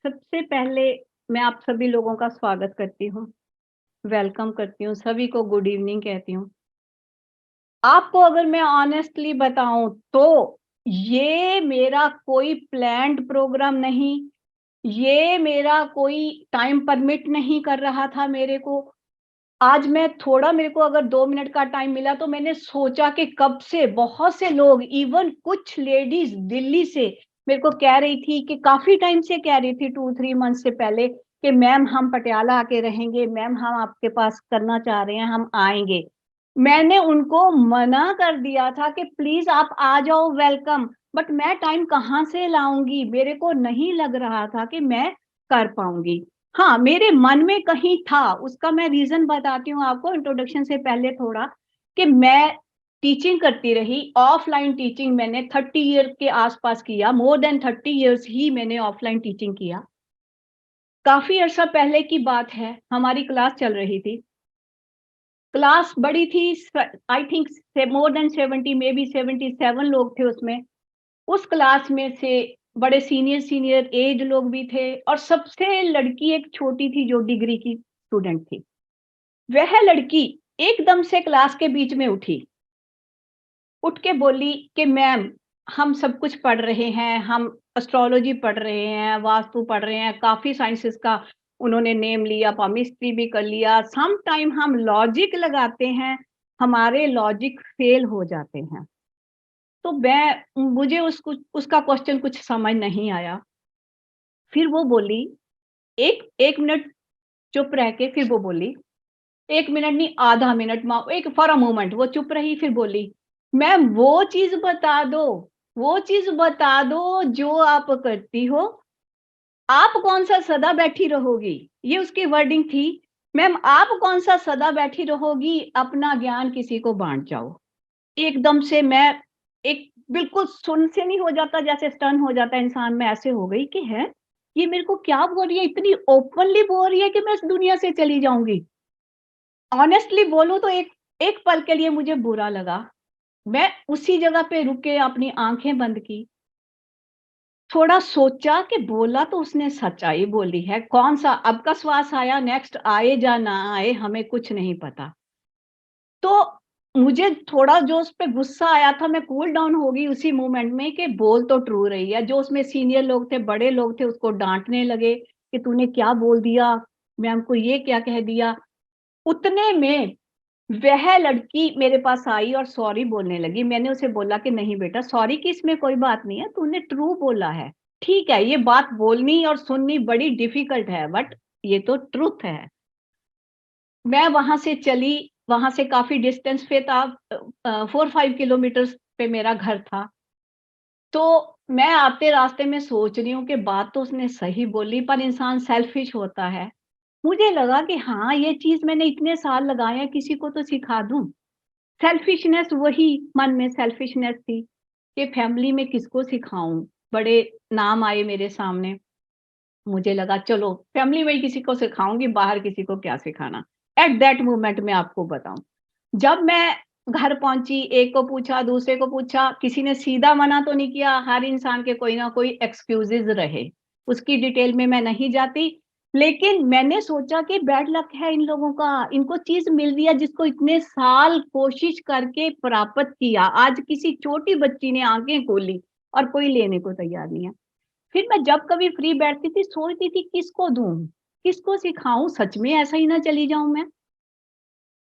सबसे पहले मैं आप सभी लोगों का स्वागत करती हूँ, वेलकम करती हूँ, सभी को गुड इवनिंग कहती हूँ। आपको अगर मैं ऑनेस्टली बताऊँ तो ये मेरा कोई प्लान्ड प्रोग्राम नहीं, ये मेरा कोई टाइम परमिट नहीं कर रहा था मेरे को। आज मैं थोड़ा मेरे को अगर 2 मिनट का टाइम मिला तो मैंने सोचा कि कब से बहुत से लोग इवन कुछ लेडीज़ दिल्ली से मेरे को कह रही थी कि काफ़ी टाइम से कह रही थी 2-3 मंथ से पहले कि मैम हम पटियाला आके रहेंगे, मैम हम आपके पास करना चाह रहे हैं, हम आएँगे। मैंने उनको मना कर दिया था कि प्लीज़ आप आ जाओ वेलकम, बट मैं टाइम कहाँ से लाऊँगी? मेरे को नहीं लग रहा था कि मैं कर पाऊँगी। हाँ, मेरे मन में कहीं था, उसका मैं रीज़न बताती हूँ आपको इंट्रोडक्शन से पहले थोड़ा, कि मैं टीचिंग करती रही, ऑफ़लाइन टीचिंग मैंने 30 ईयर के आस-पास किया, मोर देन 30 इयर्स ही मैंने ऑफ़लाइन टीचिंग किया। काफ़ी अरसा पहले की बात है, हमारी क्लास चल रही थी। क्लास बड़ी थी आई थिंक से मोर देन 70 मे बी 77 लोग थे उसमें। उस क्लास में से बड़े सीनियर एज लोग भी थे और सबसे लड़की एक छोटी थी जो डिग्री की स्टूडेंट थी। वह लड़की एकदम से क्लास के बीच में उठी, उठ के बोली कि मैम हम सब कुछ पढ़ रहे हैं, हम एस्ट्रोलॉजी पढ़ रहे हैं, वास्तु पढ़ रहे हैं, काफ़ी साइंसेज़ का उन्होंने नेम लिया, पामिस्ट्री भी कर लिया, सम टाइम हम लॉजिक लगाते हैं, हमारे लॉजिक फेल हो जाते हैं। तो मुझे उसको उसका क्वेश्चन कुछ समझ नहीं आया। फिर वो बोली, 1 मिनट चुप रह के फिर वो बोली, 1 मिनट नहीं आधा मिनट एक फॉर अ मोमेंट वो चुप रही फिर बोली, मैम वो चीज़ बता दो जो आप करती हो, आप कौन-सा सदा बैठी रहोगी? ये उसकी वर्डिंग थी, मैम आप कौन-सा सदा बैठी रहोगी, अपना ज्ञान किसी को बाँट जाओ। एकदम से मैं एक बिल्कुल सुन से नहीं हो जाता जैसे स्टन हो जाता है इंसान, मैं ऐसे हो गई कि है, ये मेरे को क्या बोल रही है, इतनी ओपनली बोल रही है कि मैं इस दुनिया से चली जाऊँगी। ऑनेस्टली बोलूँ तो एक एक पल के लिए मुझे बुरा लगा। मैं उसी जगह पे रुक के अपनी आँखें बंद की, थोड़ा सोचा कि बोला तो उसने सच्चाई बोली है, कौन-सा अब का श्वास आया, नेक्स्ट आए या ना आए हमें कुछ नहीं पता। तो मुझे थोड़ा जो उस पे गुस्सा आया था, मैं कूल डाउन हो गई उसी मोमेंट में कि बोल तो ट्रू रही है। जो उसमें सीनियर लोग थे, बड़े लोग थे, उसको डाँटने लगे कि तूने क्या बोल दिया? मैम को ये क्या कह दिया? उतने में वह लड़की मेरे पास आई और सॉरी बोलने लगी। मैंने उसे बोला कि नहीं बेटा सॉरी की इसमें कोई बात नहीं है, तूने ट्रू बोला है। ठीक है, ये बात बोलनी और सुननी बड़ी डिफ़िकल्ट है बट ये तो ट्रुथ है। मैं वहाँ से चली, वहाँ से काफ़ी डिस्टेंस पे था 4-5 किलोमीटर्स पे मेरा घर था। तो मैं आते रास्ते में सोच रही हूँ कि बात तो उसने सही बोली पर इंसान सेल्फिश होता है। मुझे लगा कि हाँ, ये चीज़ मैंने इतने साल लगाए हैं किसी को तो सिखा दूँ। सेल्फिशनेस वही मन में सेल्फिशनेस थी कि फैमिली में किसको सिखाऊँ? बड़े नाम आए मेरे सामने। मुझे लगा चलो फैमिली में ही किसी को सिखाऊँगी, बाहर किसी को क्या सिखाना। एट दैट मोमेंट मैं आपको बताऊँ, जब मैं घर पहुँची, एक को पूछा, दूसरे को पूछा, किसी ने सीधा मना तो नहीं किया, हर इंसान के कोई ना कोई एक्सक्यूज़ेज़ रहे। उसकी डिटेल में मैं नहीं जाती, लेकिन मैंने सोचा कि बैड लक है इन लोगों का, इनको चीज़ मिल रही है जिसको इतने साल कोशिश करके प्राप्त किया। आज किसी छोटी बच्ची ने आँखें खोली और कोई लेने को तैयार नहीं है। फिर मैं जब कभी फ्री बैठती थी, सोचती थी किसको दूँ? किसको सिखाऊँ? सच में ऐसा ही ना चली जाऊँ मैं?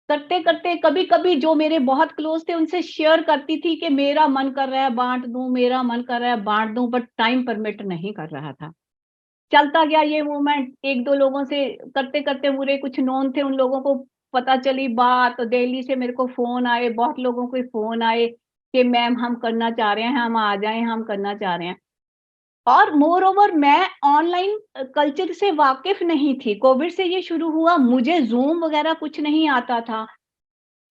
करते-करते कभी-कभी जो मेरे बहुत क्लोज़ थे उनसे शेयर करती थी कि मेरा मन कर रहा है बाँट दूँ, मेरा मन कर रहा है बाँट दूँ बट टाइम परमिट नहीं कर रहा था। चलता गया ये मूवमेंट 1-2 लोगों से करते-करते मेरे कुछ नोन थे उन लोगों को पता चली बात, दिल्ली से मेरे को फ़ोन आए, बहुत लोगों के फ़ोन आए कि मैम हम करना चाह रहे हैं, हम आ जाएँ, हम करना चाह रहे हैं। और मोर ओवर मैं ऑनलाइन कल्चर से वाकिफ़ नहीं थी। कोविड से ये शुरू हुआ, मुझे ज़ूम वगैरह कुछ नहीं आता था।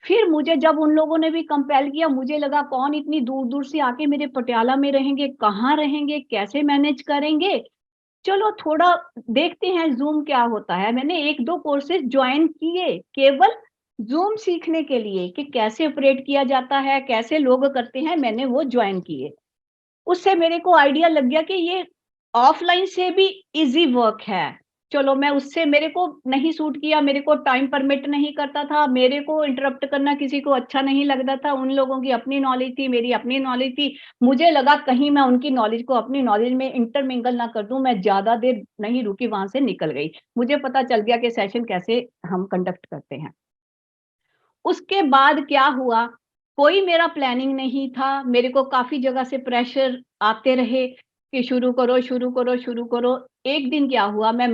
फिर मुझे जब उन लोगों ने भी कंपेल किया, मुझे लगा कौन इतनी दूर-दूर से आके मेरे पटियाला में रहेंगे, कहाँ रहेंगे, कैसे मैनेज करेंगे? चलो थोड़ा देखते हैं ज़ूम क्या होता है। मैंने 1-2 कोर्सेज़ जॉइन किए, केवल ज़ूम सीखने के लिए कि कैसे ऑपरेट किया जाता है, कैसे लोग करते हैं, मैंने वो जॉइन किए। उससे मेरे को आइडिया लग गया कि ये ऑफलाइन से भी इजी वर्क है। चलो मैं उससे, मेरे को नहीं सूट किया, मेरे को टाइम परमिट नहीं करता था, मेरे को इंटरप्ट करना किसी को अच्छा नहीं लगता था। उन लोगों की अपनी नॉलेज थी, मेरी अपनी नॉलेज थी। मुझे लगा कहीं मैं उनकी नॉलेज को अपनी नॉलेज में इंटरमिंगल ना कर दूं। मैं ज्यादा देर नहीं रुकी, वहां से निकल गई। मुझे पता चल गया कि सेशन कैसे हम कंडक्ट करते हैं। उसके बाद क्या हुआ, कोई मेरा प्लानिंग नहीं था। मेरे को काफ़ी जगह से प्रेशर आते रहे कि शुरू करो, शुरू करो, शुरू करो। एक दिन क्या हुआ, मैं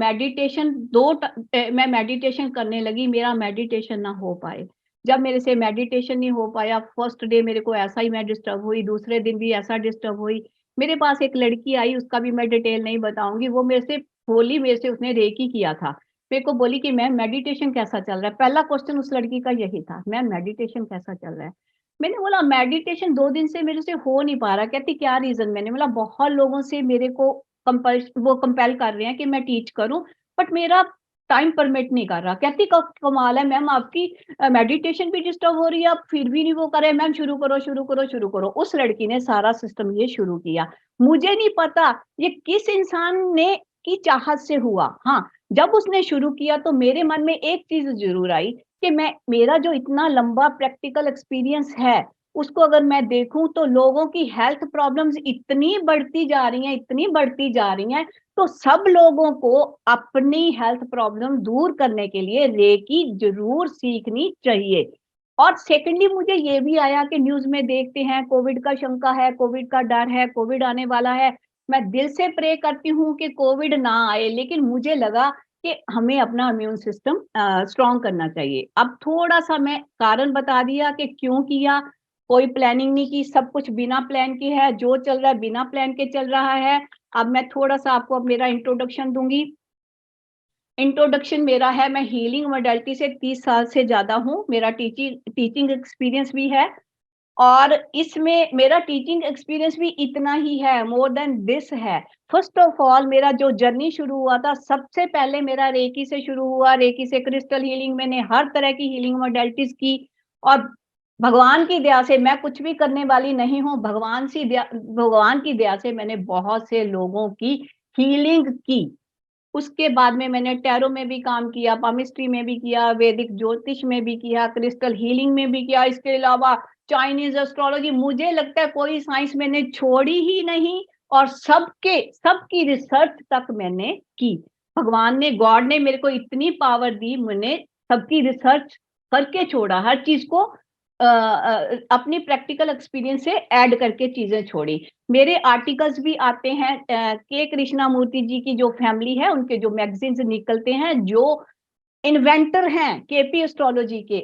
मैं मेडिटेशन करने लगी, मेरा मेडिटेशन ना हो पाए। जब मेरे से मेडिटेशन नहीं हो पाया, फर्स्ट डे मेरे को ऐसा ही मैं डिस्टर्ब हुई, दूसरे दिन भी ऐसा डिस्टर्ब हुई। मेरे पास एक लड़की आई, उसका भी मैं डिटेल नहीं बताऊँगी। वो मेरे से बोली, मेरे से उसने रेकी किया था। मेरे को बोली कि मैम मेडिटेशन कैसा चल रहा है? पहला क्वेश्चन उस लड़की का यही था, मैम मेडिटेशन कैसा चल रहा है? मैंने बोला मेडिटेशन 2 दिन से मेरे से हो नहीं पा रहा। कहती क्या रीज़न? मैंने बोला बहुत लोगों से मेरे को कंपेल कर रहे हैं कि मैं टीच करूँ, बट मेरा टाइम परमिट नहीं कर रहा। कहती क कमाल है मैम, आपकी मेडिटेशन भी डिस्टर्ब हो रही है, आप फिर भी नहीं वो कर रहे। मैम शुरू करो, शुरू करो, शुरू करो। उस लड़की ने सारा सिस्टम ये शुरू किया। मुझे नहीं पता ये किस इंसान ने की चाहत से हुआ। हाँ, जब उसने शुरू किया तो मेरे मन में एक चीज़ ज़रूर आई कि मेरा जो इतना लंबा प्रैक्टिकल एक्सपीरियंस है, उसको अगर मैं देखूँ तो लोगों की हेल्थ प्रॉब्लम्स इतनी बढ़ती जा रही हैं, इतनी बढ़ती जा रही हैं, तो सब लोगों को अपनी हेल्थ प्रॉब्लम दूर करने के लिए रेकी ज़रूर सीखनी चाहिए। और सेकंडली मुझे ये भी आया कि न्यूज़ में देखते हैं कोविड का शंका है, कोविड का डर है, कोविड आने वाला है। मैं दिल से प्रे करती हूँ कि कोविड ना आए, लेकिन मुझे लगा कि हमें अपना इम्यून सिस्टम स्ट्रॉन्ग करना चाहिए। अब थोड़ा-सा मैं कारण बता दिया कि क्यों किया, कोई प्लानिंग नहीं की, सब कुछ बिना प्लान के है, जो चल रहा है बिना प्लान के चल रहा है। अब मैं थोड़ा-सा आपको अब मेरा इंट्रोडक्शन दूँगी। इंट्रोडक्शन मेरा है, मैं हीलिंग मॉडलिटी से 30 साल से ज़्यादा हूँ। मेरा टीचिंग एक्सपीरियंस भी है। और इसमें मेरा टीचिंग एक्सपीरियंस भी इतना ही है, मोर देन दिस है। फर्स्ट ऑफ ऑल मेरा जो जर्नी शुरू हुआ था, सबसे पहले मेरा रेकी से शुरू हुआ। रेकी से क्रिस्टल हीलिंग, मैंने हर तरह की हीलिंग मॉडलिटीज़ की। और भगवान की दया से, मैं कुछ भी करने वाली नहीं हूँ, भगवान की दया से मैंने बहुत से लोगों की हीलिंग की। उसके बाद में मैंने टैरो में भी काम किया, पामिस्ट्री में भी किया, वैदिक ज्योतिष में भी किया, क्रिस्टल हीलिंग में भी किया, इसके अलावा चाइनीज़ एस्ट्रोलॉजी, मुझे लगता है कोई साइंस मैंने छोड़ी ही नहीं। और सबकी रिसर्च तक मैंने की। भगवान ने, गॉड ने मेरे को इतनी पावर दी, मैंने सबकी रिसर्च करके छोड़ा, हर चीज़ को अपनी प्रैक्टिकल एक्सपीरियंस से ऐड करके चीज़ें छोड़ी। मेरे आर्टिकल्स भी आते हैं, के कृष्णामूर्ति जी की जो फैमिली है, उनके जो मैगज़ीन्स निकलते हैं, जो इन्वेंटर हैं केपी एस्ट्रोलॉजी के,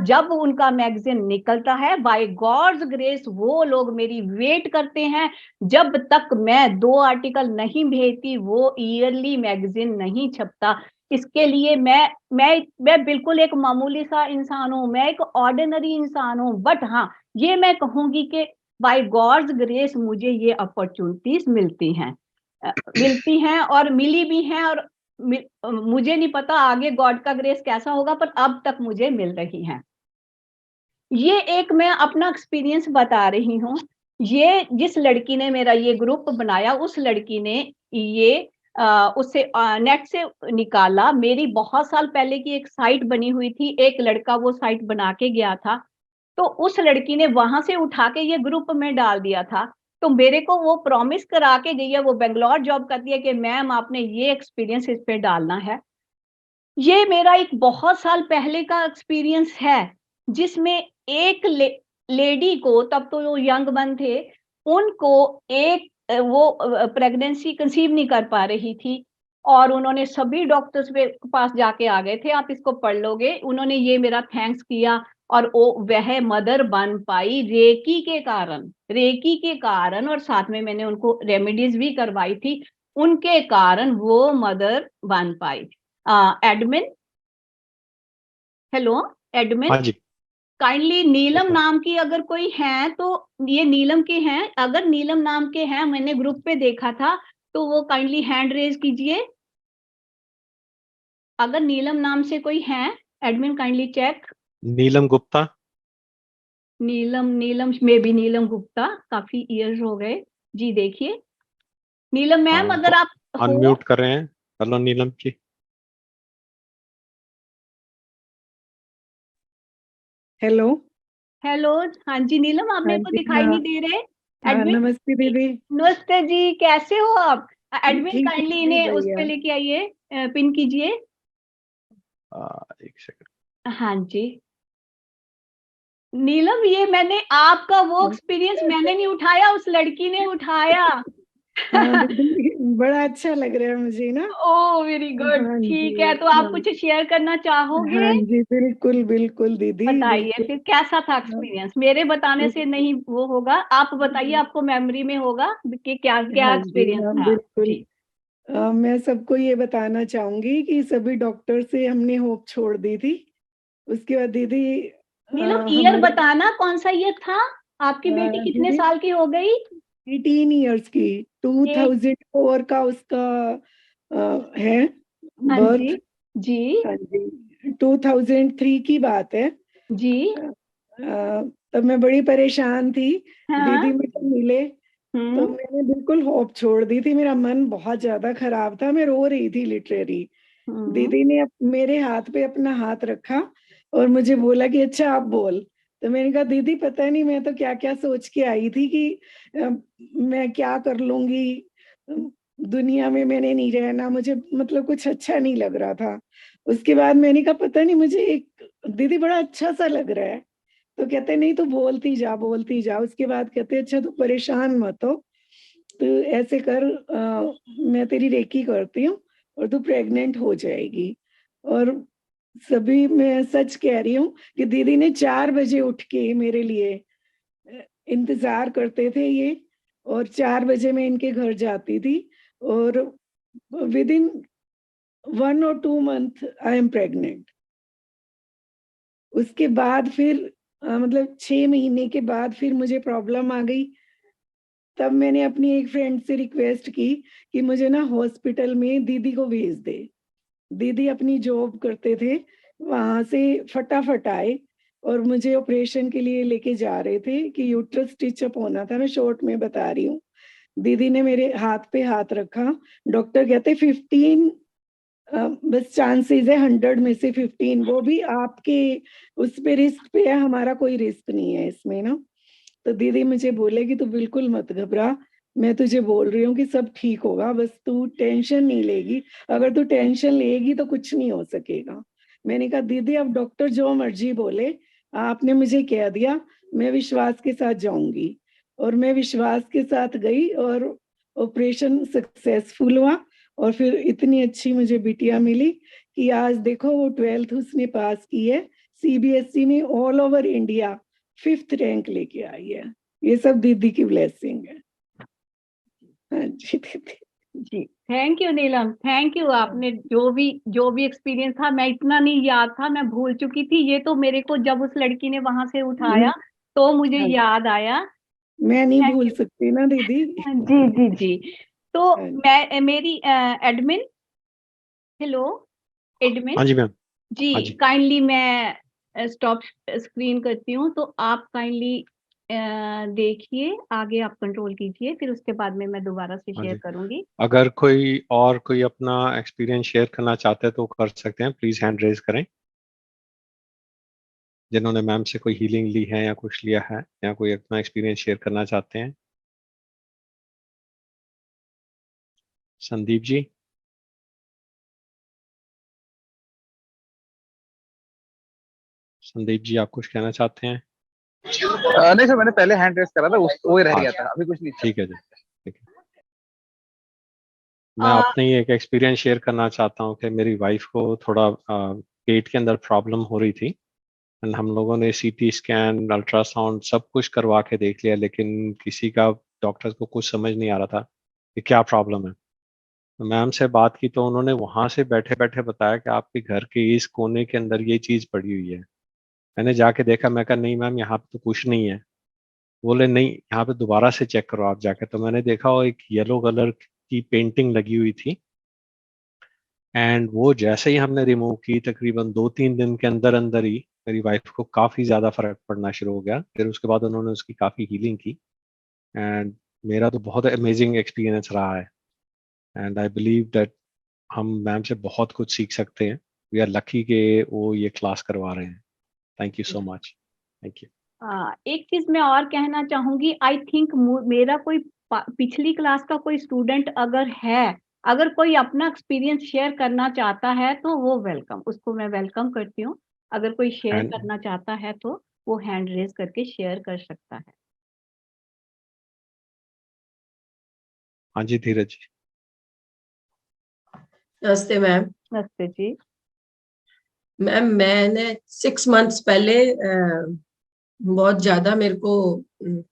जब उनका मैगज़ीन निकलता है, बाय गॉड्स ग्रेस वो लोग मेरी वेट करते हैं। जब तक मैं 2 आर्टिकल नहीं भेजती, वो ईयरली मैगज़ीन नहीं छपता। इसके लिए मैं बिल्कुल एक मामूली सा इंसान हूँ, मैं एक ऑर्डिनरी इंसान हूँ, बट हाँ, ये मैं कहूँगी कि बाय गॉड्स ग्रेस मुझे ये अपॉर्च्युनिटीज़ मिलती हैं और मिली भी हैं। और मुझे नहीं पता आगे गॉड का ग्रेस कैसा होगा, पर अब तक मुझे मिल रही हैं। ये एक मैं अपना एक्सपीरियंस बता रही हूँ। ये जिस लड़की ने मेरा ये ग्रुप बनाया, उस लड़की ने ये उससे नेट से निकाला। मेरी बहुत साल पहले की एक साइट बनी हुई थी, एक लड़का वो साइट बना के गया था। तो उस लड़की ने वहाँ से उठा के ये ग्रुप में डाल दिया था। तो मेरे को वो प्रॉमिस करा के गई है, वो बैंगलोर जॉब करती है, कि मैम आपने ये एक्सपीरियंस इस पे डालना है। ये मेरा एक बहुत साल पहले का एक्सपीरियंस है, जिसमें एक लेडी को, तब तो वो यंग वन थे, उनको एक वो प्रेगनेंसी कंसीव नहीं कर पा रही थी। और उन्होंने सभी डॉक्टर्स के पास जाके आ गए थे, आप इसको पढ़ लोगे। उन्होंने ये मेरा थैंक्स किया और वह मदर बन पाई रेकी के कारण, और साथ में मैंने उनको रेमेडीज भी करवाई थी। उनके कारण वो मदर बन पाई। एडमिन, हेलो एडमिन, हाँ जी। काइंडली यस नीलम मैम। नाम की अगर कोई है तो, ये नीलम के हैं, अगर नीलम नाम के हैं, मैंने ग्रुप पे देखा था, तो वो काइंडली हैंड रेज कीजिए। अगर नीलम नाम से कोई है, एडमिन काइंडली चेक। नीलम गुप्ता। नीलम नीलम में भी नीलम गुप्ता, काफी इयर्स हो गए। जी देखिए, नीलम मैम हाँ, अगर आप हो। अनम्यूट कर रहे हैं। Hello Neelam ji. Hello. Hello. हाँ जी नीलम, आप हाँ मेरे को जी। दिखाई हाँ नहीं दे रहे। हाँ, एडमिन। नमस्ते दीदी। नमस्ते जी, कैसे हो आप? एडमिन ठीक है काइंडली जी, इन्हें उस पे बढ़िया। लेके आइए, पिन कीजिए। एक सेकंड। हाँ जी। नीलम, ये मैंने आपका वो एक्सपीरियंस मैंने नहीं उठाया, उस लड़की ने उठाया। हाँ दीदी, बड़ा अच्छा लग रहा है मुझे ना। ओ वेरी गुड, हाँ ठीक जी। है, तो आप हाँ। कुछ शेयर करना चाहोगे? हाँ जी, बिल्कुल बिल्कुल दीदी, बताइए बिल्कुल। फिर कैसा था हाँ। एक्सपीरियंस। मेरे बताने से नहीं वो होगा, आप बताइए, आपको मेमोरी में होगा कि क्या क्या हाँ जी। एक्सपीरियंस हाँ था बिल्कुल। जी। मैं सबको ये बताना चाहूंगी कि सभी डॉक्टर से हमने होप छोड़ दी थी। उसके बाद दीदी नीलम, ईयर हमारे बताना कौन सा ईयर था? आपकी बेटी कितने दीदी साल की हो गई? 18 ईयर्स की, ये 2004 का उसका है हाँ जी। बर्थ। जी। हाँ जी, 2003 की बात है। जी। तब मैं बड़ी परेशान थी। हाँ। दीदी मुझे मिले तो हम्म। मैंने बिल्कुल होप छोड़ दी थी, मेरा मन बहुत ज्यादा खराब था, मैं रो रही थी लिटरेरी। हम्म। दीदी ने मेरे हाथ पे अपना हाथ रखा और मुझे बोला कि अच्छा आप बोल। तो मैंने कहा दीदी पता नहीं मैं तो क्या क्या सोच के आई थी कि मैं क्या कर लूंगी, दुनिया में मैंने नहीं रहना, मुझे मतलब कुछ अच्छा नहीं लग रहा था। उसके बाद मैंने कहा पता नहीं मुझे एक दीदी बड़ा अच्छा सा लग रहा है। तो कहते नहीं तू बोलती जा बोलती जा। उसके बाद कहते अच्छा तू परेशान मत हो, तो ऐसे कर, मैं तेरी रेकी करती हूँ और तू प्रेग्नेंट हो जाएगी। और सभी, मैं सच कह रही हूँ कि दीदी ने 4 बजे उठ के मेरे लिए इंतजार करते थे ये। और 4 बजे मैं इनके घर जाती थी और विद इन 1 और 2 मंथ आई एम प्रेग्नेंट। उसके बाद फिर मतलब 6 महीने के बाद फिर मुझे प्रॉब्लम आ गई। तब मैंने अपनी एक फ्रेंड से रिक्वेस्ट की कि मुझे ना हॉस्पिटल में दीदी को भेज दे। दीदी अपनी जॉब करते थे, वहां से फटाफट आए और मुझे ऑपरेशन के लिए लेके जा रहे थे कि यूट्रस स्टिच अप होना था, मैं शॉर्ट में बता रही हूँ। दीदी ने मेरे हाथ पे हाथ रखा। डॉक्टर कहते 15 बस चांसेस है 100 में से 15, वो भी आपके उस पे रिस्क पे है, हमारा कोई रिस्क नहीं है इसमें ना। तो दीदी मुझे बोले कि तू बिल्कुल मत घबरा, मैं तुझे बोल रही हूँ कि सब ठीक होगा, बस तू टेंशन नहीं लेगी, अगर तू टेंशन लेगी तो कुछ नहीं हो सकेगा। मैंने कहा दीदी अब डॉक्टर जो मर्जी बोले, आपने मुझे कह दिया, मैं विश्वास के साथ जाऊंगी। और मैं विश्वास के साथ गई और ऑपरेशन सक्सेसफुल हुआ। और फिर इतनी अच्छी मुझे बिटिया मिली कि आज देखो वो 12th उसने पास की है, सीबीएसई में all over India 5th rank लेके आई है। ये सब दीदी की ब्लेसिंग है। हाँ जी दीदी। जी thank you Neelam, thank you. आपने जो भी एक्सपीरियंस था, मैं इतना नहीं याद था, मैं भूल चुकी थी। ये तो मेरे को जब उस लड़की ने वहां से उठाया तो मुझे हाँ, याद आया। मैं नहीं थैंक भूल यू। सकती ना दीदी। जी जी जी। तो हाँ मैं मेरी एडमिन, हेलो एडमिन हाँ जी मैम। जी, हाँ जी। काइंडली मैं स्टॉप स्क्रीन करती हूँ, तो आप काइंडली देखिए, आगे आप कंट्रोल कीजिए, फिर उसके बाद में मैं दोबारा से हाँ शेयर जी। करूंगी। अगर कोई अपना एक्सपीरियंस शेयर करना चाहते हैं तो कर सकते हैं, प्लीज हैंड रेज करें। जिन्होंने मैम से कोई हीलिंग ली है या कुछ लिया है या कोई अपना एक्सपीरियंस शेयर करना चाहते हैं। संदीप जी। संदीप जी आप कुछ कहना चाहते हैं? नहीं सर, मैंने पहले हैंड रेस करा था, वो ही रह गया अच्छा, था, अभी कुछ नहीं था। ठीक है जी, ठीक है। मैं आ, अपने ही एक एक्सपीरियंस शेयर करना चाहता हूँ कि मेरी वाइफ को थोड़ा पेट के अंदर प्रॉब्लम हो रही थी। एंड हम लोगों ने सीटी स्कैन, अल्ट्रासाउंड सब कुछ करवा के देख लिया, लेकिन किसी का, डॉक्टर को कुछ समझ नहीं आ रहा था कि क्या प्रॉब्लम है। तो मैम से बात की तो उन्होंने वहां से बैठे बैठे बताया कि आपके घर के इस कोने के अंदर ये चीज पड़ी हुई है। मैंने जाके देखा, मैं कहा नहीं मैम यहाँ पे तो कुछ नहीं है। बोले नहीं, यहाँ पे दोबारा से चेक करो आप जाके। तो मैंने देखा वो एक येलो कलर की पेंटिंग लगी हुई थी। एंड वो जैसे ही हमने रिमूव की, तकरीबन 2-3 दिन के अंदर अंदर ही मेरी वाइफ को काफी ज्यादा फर्क पड़ना शुरू हो गया। फिर उसके बाद उन्होंने उसकी काफी हीलिंग की। एंड मेरा तो बहुत अमेजिंग एक्सपीरियंस रहा है। एंड आई बिलीव दैट हम मैम से बहुत कुछ सीख सकते हैं. वी आर लकी कि वो ये क्लास करवा रहे हैं. Thank you so much. Thank you. एक चीज मैं और कहना चाहूंगी. आई थिंक मेरा कोई पिछली क्लास का कोई स्टूडेंट अगर कोई अपना एक्सपीरियंस शेयर करना चाहता है तो वो वेलकम, उसको मैं वेलकम करती हूँ. अगर कोई शेयर And- करना चाहता है तो वो हैंड रेज करके शेयर कर सकता है. हाँ जी धीरज जी. नमस्ते मैम. नमस्ते जी. मैम मैंने 6 मंथ्स पहले बहुत ज्यादा मेरे को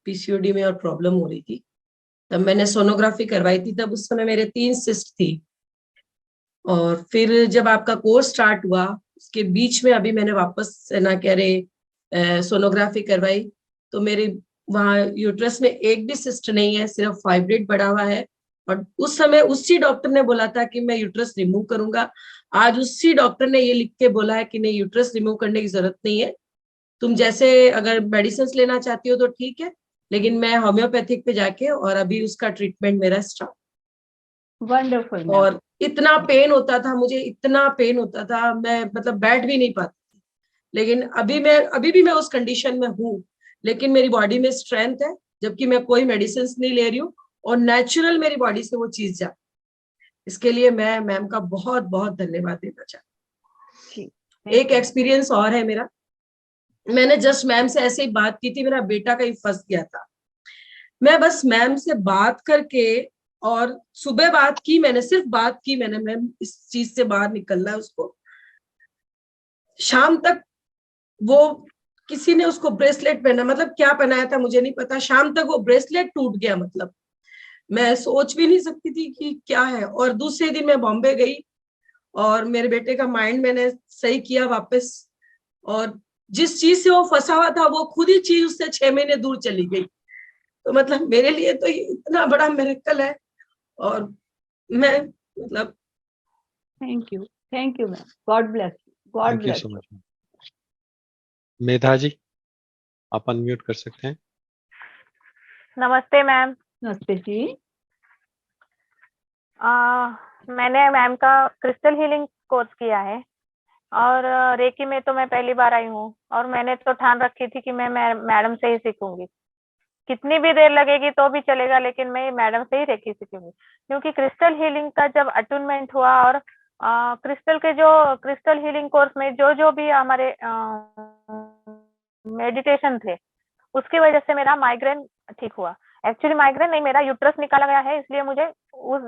पीसीओडी में और प्रॉब्लम हो रही थी. तब मैंने सोनोग्राफी करवाई थी. तब उस समय मेरे 3 सिस्ट थी. और फिर जब आपका कोर्स स्टार्ट हुआ उसके बीच में अभी मैंने वापस ना कह रहे सोनोग्राफी करवाई तो मेरे वहाँ यूट्रस में एक भी सिस्ट नहीं है, सिर्फ फाइब्रोइड बढ़ा हुआ है. और उस समय उसी डॉक्टर ने बोला था कि मैं यूट्रस रिमूव करूंगा. आज उसी डॉक्टर ने ये लिख के बोला है कि नहीं, यूट्रस रिमूव करने की जरूरत नहीं है. तुम जैसे अगर मेडिसिन लेना चाहती हो तो ठीक है, लेकिन मैं होम्योपैथिक पे जाके और अभी उसका ट्रीटमेंट मेरा स्टार्ट. वंडरफुल. और इतना पेन होता था मुझे, इतना पेन होता था, मैं मतलब बैठ भी नहीं पाती थी. लेकिन अभी भी मैं उस कंडीशन में हूँ, लेकिन मेरी बॉडी में स्ट्रेंथ है, जबकि मैं कोई मेडिसिन नहीं ले रही हूँ और नेचुरल मेरी बॉडी से वो चीज जा. इसके लिए मैं मैम का बहुत बहुत धन्यवाद देना चाहती हूँ. एक एक्सपीरियंस और है मेरा. मैंने जस्ट मैम से ऐसे ही बात की थी, मेरा बेटा कहीं फंस गया था. मैं बस मैम से बात करके और सुबह बात की, मैंने सिर्फ बात की, मैंने मैम इस चीज से बाहर निकलना है उसको. शाम तक वो किसी ने उसको ब्रेसलेट पहना, मतलब क्या पहनाया था मुझे नहीं पता, शाम तक वो ब्रेसलेट टूट गया. मतलब मैं सोच भी नहीं सकती थी कि क्या है. और दूसरे दिन मैं बॉम्बे गई और मेरे बेटे का माइंड मैंने सही किया वापस. और जिस चीज से वो फंसा हुआ था वो खुद ही चीज उससे 6 महीने दूर चली गई. तो मतलब मेरे लिए तो ये इतना बड़ा मिरेकल है. और मैं मतलब thank you ma'am. God bless you. God thank you bless so you. Much. Medha ji आप अनम्यूट कर सकते हैं. नमस्ते मैम. नमस्ते जी. मैंने मैम का क्रिस्टल हीलिंग कोर्स किया है और रेकी में तो मैं पहली बार आई हूँ और मैंने तो ठान रखी थी कि मैं मैडम से ही सीखूंगी. कितनी भी देर लगेगी तो भी चलेगा, लेकिन मैं मैडम से ही रेकी सीखूंगी. क्योंकि क्रिस्टल हीलिंग का जब अटूनमेंट हुआ और क्रिस्टल हीलिंग कोर्स में जो भी हमारे मेडिटेशन थे उसकी वजह से मेरा माइग्रेन ठीक हुआ. एक्चुअली माइग्रेन नहीं, मेरा यूट्रस निकाला गया है, इसलिए मुझे उस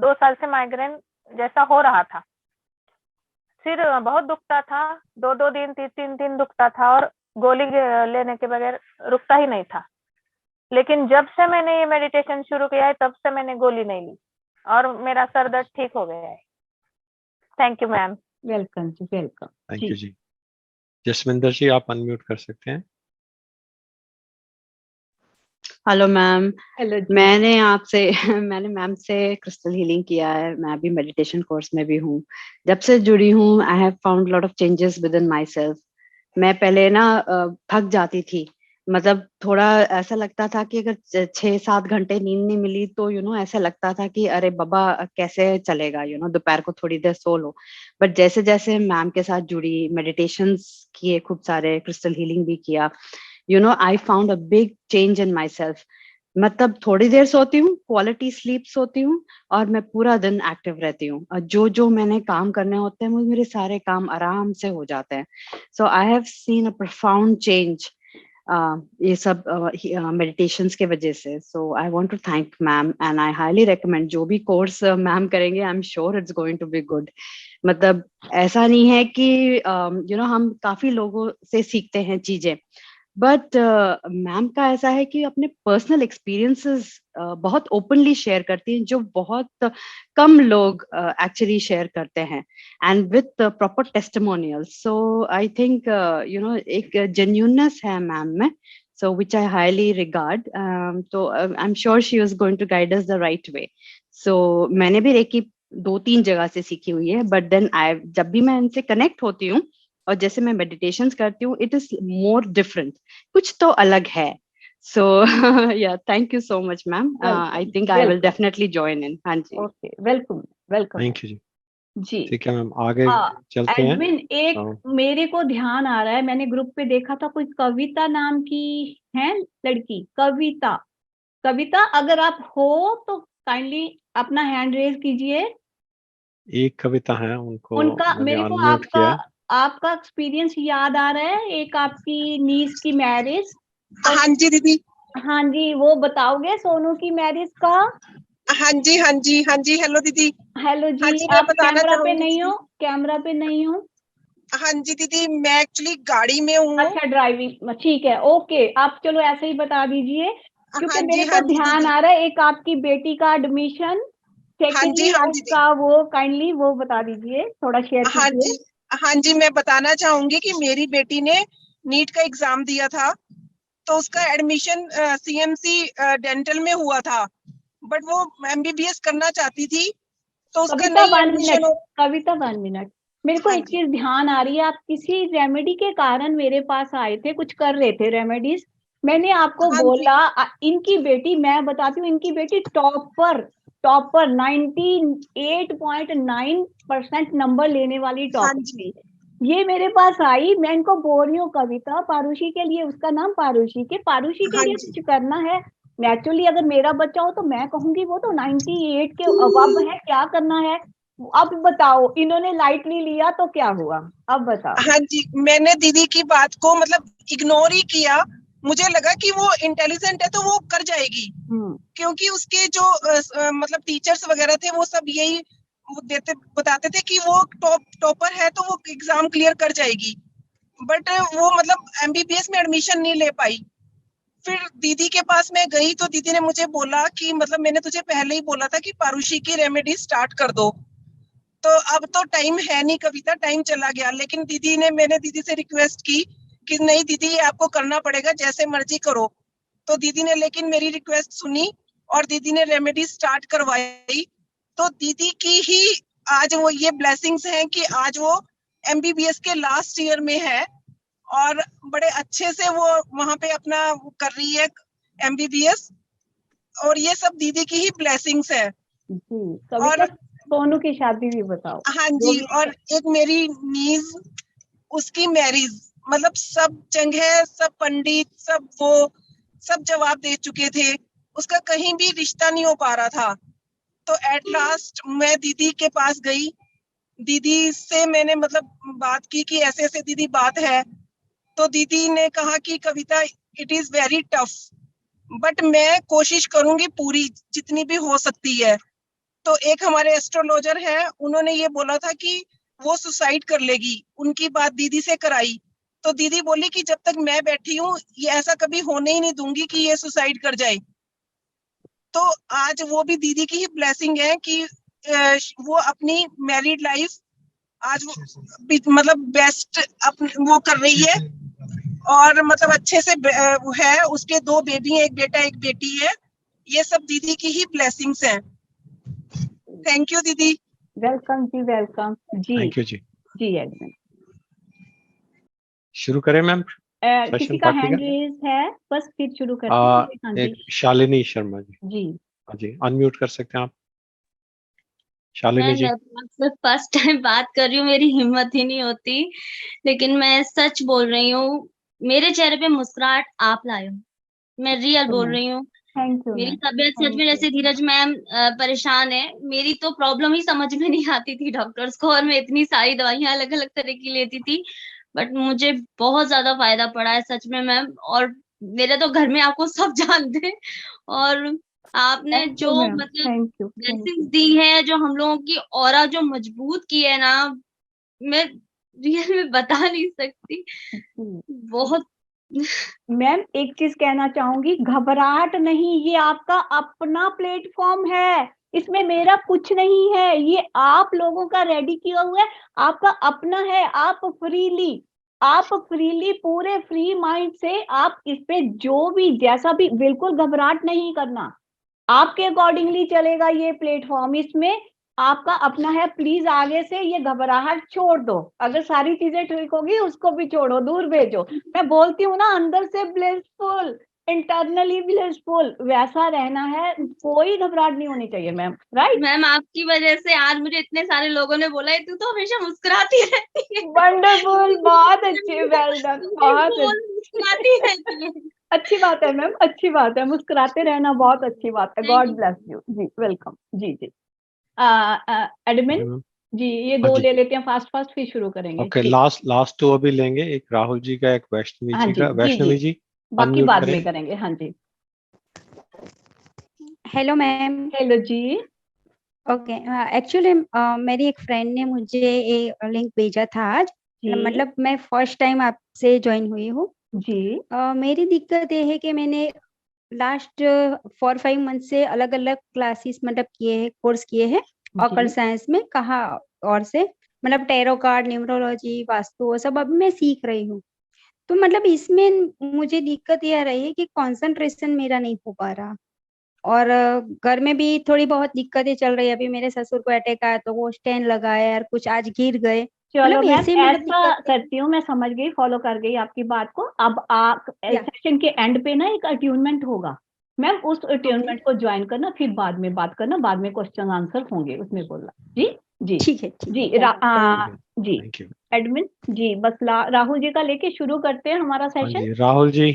2 साल से माइग्रेन जैसा हो रहा था. सिर बहुत दुखता था, 2 दिन 3 दिन दुखता था और गोली लेने के बगैर रुकता ही नहीं था. लेकिन जब से मैंने ये मेडिटेशन शुरू किया है तब से मैंने गोली नहीं ली और मेरा सर दर्द ठीक हो गया है. Thank you ma'am. वेलकम जी. वेलकम. थैंक यू जी. जसविंदर जी आप अनम्यूट कर सकते हैं. Hello ma'am. हेलो जी. मैंने मैम से क्रिस्टल हीलिंग किया है. मैं अभी मेडिटेशन कोर्स में भी हूँ. जब से जुड़ी हूँ I have found lot of changes with in my self. मैं पहले ना थक जाती थी. मतलब थोड़ा ऐसा लगता था कि अगर 6-7 घंटे नींद नहीं मिली तो ऐसा लगता था कि अरे बाबा कैसे चलेगा, दोपहर को थोड़ी देर सो लो. बट जैसे जैसे मैम के साथ जुड़ी, मेडिटेशंस किए खूब सारे, क्रिस्टल हीलिंग भी किया, I found a big change in myself. मतलब थोड़ी देर सोती हूँ, क्वालिटी स्लीप सोती हूँ और मैं पूरा दिन एक्टिव रहती हूँ. और जो मैंने काम करने होते हैं मेरे सारे काम आराम से हो जाते हैं. So I have seen a profound change ये सब मेडिटेशंस के वजह से. So I want to thank ma'am and I highly recommend. जो भी कोर्स मैम करेंगे I am sure it's going to be good. मतलब ऐसा नहीं है कि हम काफी लोगों से सीखते हैं चीजें, बट मैम का ऐसा है कि अपने पर्सनल एक्सपीरियंसेस बहुत ओपनली शेयर करती हैं, जो बहुत कम लोग एक्चुअली शेयर करते हैं, and with proper testimonials. So I think एक जेन्युइननेस है मैम में, so which I highly regard. So I'm sure she was going to guide us the right way. So मैंने भी रेकी 2-3 जगह से सीखी हुई है, but then जब भी मैं इनसे कनेक्ट होती हूँ और जैसे मैं मेडिटेशंस करती हूँ, इट इज मोर डिफरेंट, कुछ तो अलग है. So yeah, thank you so much, ma'am. I Welcome, think I will welcome. definitely join in. हाँ जी. Okay, welcome welcome thank you जी। जी। ठीक है मैम, आगे चलते हैं। एडमिन एक तो मेरे को ध्यान आ रहा है, मैंने ग्रुप पे देखा था, कोई कविता नाम की है लड़की, कविता। कविता, अगर आप हो तो काइंडली अपना हैंड रेज कीजिए। एक कविता है, उनको उनका मैंने मेरे को अनम्यूट किया है। आपका एक्सपीरियंस याद आ रहा है, एक आपकी नीस की मैरिज। हाँ जी दीदी। हाँ जी, वो बताओगे सोनू की मैरिज का? हाँ जी हाँ जी हाँ जी। हेलो दीदी। हेलो हाँ जी, जी, मैं आप बताना कैमरा पे चाहूंगी नहीं हो? दीदी। कैमरा पे नहीं हो? हाँ जी दीदी, मैं एक्चुअली गाड़ी में हूँ। अच्छा, ड्राइविंग, ठीक है, ओके। आप चलो ऐसे ही बता दीजिए, क्योंकि हाँ मेरे जी को हाँ जी ध्यान दीदी। आ रहा है एक आपकी बेटी का एडमिशन, हाँ जी सेकेंडली हाँ जी उसका वो काइंडली वो बता दीजिए, थोड़ा शेयर हाँ जी कीजिए। हाँ जी, मैं बताना चाहूंगी कि मेरी बेटी ने नीट का एग्जाम दिया था, तो उसका एडमिशन सीएमसी डेंटल में हुआ था, बट वो एमबीबीएस करना चाहती थी, तो उसका कविता, नहीं 1 एडमिशन मिनट, हो। कविता 1 मिनट। मेरे को हाँ एक जी चीज ध्यान आ रही है, आप किसी रेमेडी के कारण मेरे पास आए थे, कुछ कर रहे थे रेमेडीज। मैंने आपको हाँ जी बोला इनकी बेटी, मैं बताती हूँ, इनकी बेटी टॉपर टॉपर 98.9% नंबर लेने वाली हाँ टॉपर जी थी। ये मेरे पास आई, मैं इनको बोल रही हूँ कविता, पारुषी के लिए, उसका नाम पारुषी के, पारुषी के हाँ लिए जी कुछ करना है। नेचुरली अगर मेरा बच्चा हो तो मैं कहूंगी वो तो 98 के अब है, क्या करना है? अब बताओ, इन्होंने लाइटली लिया तो क्या हुआ? अब बताओ। हाँ जी, मैंने दीदी की बात को मतलब इग्नोर ही किया। मुझे लगा कि वो इंटेलिजेंट है तो वो कर जाएगी, क्योंकि उसके जो मतलब टीचर्स वगैरह थे वो सब यही वो बताते थे कि वो टॉपर है तो वो एग्जाम क्लियर कर जाएगी, बट वो मतलब एमबीबीएस में एडमिशन नहीं ले पाई। फिर दीदी के पास मैं गई तो दीदी ने मुझे बोला कि मतलब मैंने तुझे पहले ही बोला था कि पारुषी की रेमेडी स्टार्ट कर दो, तो अब तो टाइम है नहीं कविता, टाइम चला गया। लेकिन मैंने दीदी से रिक्वेस्ट की कि नहीं दीदी, ये आपको करना पड़ेगा, जैसे मर्जी करो। तो दीदी ने लेकिन मेरी रिक्वेस्ट सुनी और दीदी ने रेमेडी स्टार्ट करवाई। तो दीदी की ही आज वो ये ब्लेसिंग्स हैं कि आज वो एमबीबीएस के लास्ट ईयर में है और बड़े अच्छे से वो वहां पे अपना कर रही है एमबीबीएस, और ये सब दीदी की ही ब्लेसिंग्स है। जी, और कविता सोनू की शादी भी बताओ। हाँ जो जी, भी और एक मेरी नीज, उसकी मैरिज, मतलब सब जगह, सब पंडित, सब वो सब जवाब दे चुके थे, उसका कहीं भी रिश्ता नहीं हो पा रहा था। तो एट लास्ट मैं दीदी के पास गई, दीदी से मैंने मतलब बात की कि ऐसे ऐसे दीदी बात है। तो दीदी ने कहा कि Kavita, it is very tough, but मैं कोशिश करूंगी पूरी जितनी भी हो सकती है। तो एक हमारे एस्ट्रोलॉजर है, उन्होंने ये बोला था कि वो सुसाइड कर लेगी, उनकी बात दीदी से कराई। तो दीदी बोली कि जब तक मैं बैठी हूँ ये ऐसा कभी होने ही नहीं दूंगी कि ये सुसाइड कर जाए। तो आज वो भी दीदी की ही ब्लेसिंग है कि वो अपनी मैरिड लाइफ आज वो मतलब बेस्ट वो कर रही है, और मतलब अच्छे से वो है, उसके 2 बेबी हैं, एक बेटा एक बेटी है। ये सब दीदी की ही ब्लेसिंग्स हैं। थैंक यू दीदी। वेलकम जी, वेलकम जी। थैंक यू जी। जी एडमिन, शुरू करें मैम किसी सेशन का पार्टी हैंड का? रेज है? बस फिर शुरू करते हैं। हाँ जी एक शालिनी शर्मा जी। जी। हाँ जी, अनम्यूट कर सकते हैं आप, शालिनी मैं जी। लगभग फर्स्ट टाइम बात कर रही हूँ, मेरी हिम्मत ही नहीं होती, लेकिन मैं सच बोल रही हूँ, मेरे चेहरे पे मुस्कुराहट आप लाए हो, मैं रियल बोल रही हूँ। थैंक यू मेरी मैम, तबीयत सच थैंक में, यू। जैसे धीरज मैम परेशान है, मेरी तो प्रॉब्लम ही समझ में नहीं आती थी डॉक्टर्स को, और मैं इतनी सारी दवाइयां अलग अलग तरह की लेती थी, बट मुझे बहुत ज्यादा फायदा पड़ा है सच में मैम। और मेरे तो घर में आपको सब जानते हैं, और आपने थैंक यू जो मैम, मतलब thank you, thank blessings you. दी है, जो हम लोगों की ऑरा जो मजबूत की है ना, मैं रियल में बता नहीं सकती, बहुत। मैम एक चीज कहना चाहूंगी, घबराहट नहीं, ये आपका अपना प्लेटफॉर्म है, इसमें मेरा कुछ नहीं है, ये आप लोगों का रेडी किया हुआ है, आपका अपना है। आप फ्रीली पूरे फ्री माइंड से आप इस पे जो भी जैसा भी, बिल्कुल घबराहट नहीं करना, आपके अकॉर्डिंगली चलेगा ये प्लेटफॉर्म, इसमें आपका अपना है। प्लीज आगे से ये घबराहट छोड़ दो, अगर सारी चीजें ठीक होगी उसको भी छोड़ो, दूर भेजो। मैं बोलती हूँ ना, अंदर से ब्लिसफुल, इंटरनली ब्लिसफुल वैसा रहना है, कोई घबराहट नहीं होनी चाहिए मैम, राइट? मैम आपकी वजह से आज मुझे इतने सारे लोगों ने बोला है तू तो हमेशा मुस्कुराती रहती है। वंडरफुल, बहुत अच्छी, वेल डन, बहुत मुस्कुराती रहती है। अच्छी बात है मैम, अच्छी बात है, मुस्कुराते रहना बहुत अच्छी बात है। गॉड ब्लेस यू जी, वेलकम जी जी। Admin ma'am. जी, ये हाँ 2 जी। ले लेते हैं फास्ट फास्ट, फिर शुरू करेंगे। ओके, जी। लास्ट 2 अभी लेंगे, एक राहुल जी का, एक वैष्णवी हाँ जी जी का। जी वैष्णवी जी, जी बाकी अनम्यूट बाद करें। में करेंगे। हाँ जी, हेलो मैम। हेलो जी। ओके, एक्चुअली मेरी एक फ्रेंड ने मुझे एक लिंक भेजा था आज। जी मतलब मैं फर्स्ट टाइम आपसे ज्वाइन हुई हूँ। जी मेरी दिक्कत ये है कि मैंने लास्ट 4-5 मंथ से अलग अलग क्लासेस मतलब किए हैं, कोर्स किए हैं ऑकल्ट जी साइंस में। कहा और से मतलब टैरो कार्ड, न्यूमरोलॉजी, वास्तु, वो सब अब मैं सीख रही हूँ। तो मतलब इसमें मुझे दिक्कत ये आ रही है कि कंसंट्रेशन मेरा नहीं हो पा रहा, और घर में भी थोड़ी बहुत दिक्कतें चल रही है। अभी मेरे ससुर को अटैक आया तो वो स्टेन लगाया, और कुछ आज गिर गए। चलो मतलब मैम, ऐसे मतलब ऐसा दिक्कत करती हूँ, मैं समझ गई, फॉलो कर गई आपकी बात को। अब आप या सेशन के एंड पे ना एक अट्यूनमेंट होगा मैम, उस ओके, अट्यूनमेंट को ज्वाइन करना, फिर बाद में बात करना, बाद में क्वेश्चन आंसर होंगे उसमें बोलना। जी जी ठीक है जी। Thank you. जी थैंक यू। एडमिन जी, बस राहुल जी का लेके शुरू करते हैं हमारा हाँ सेशन। जी, राहुल जी।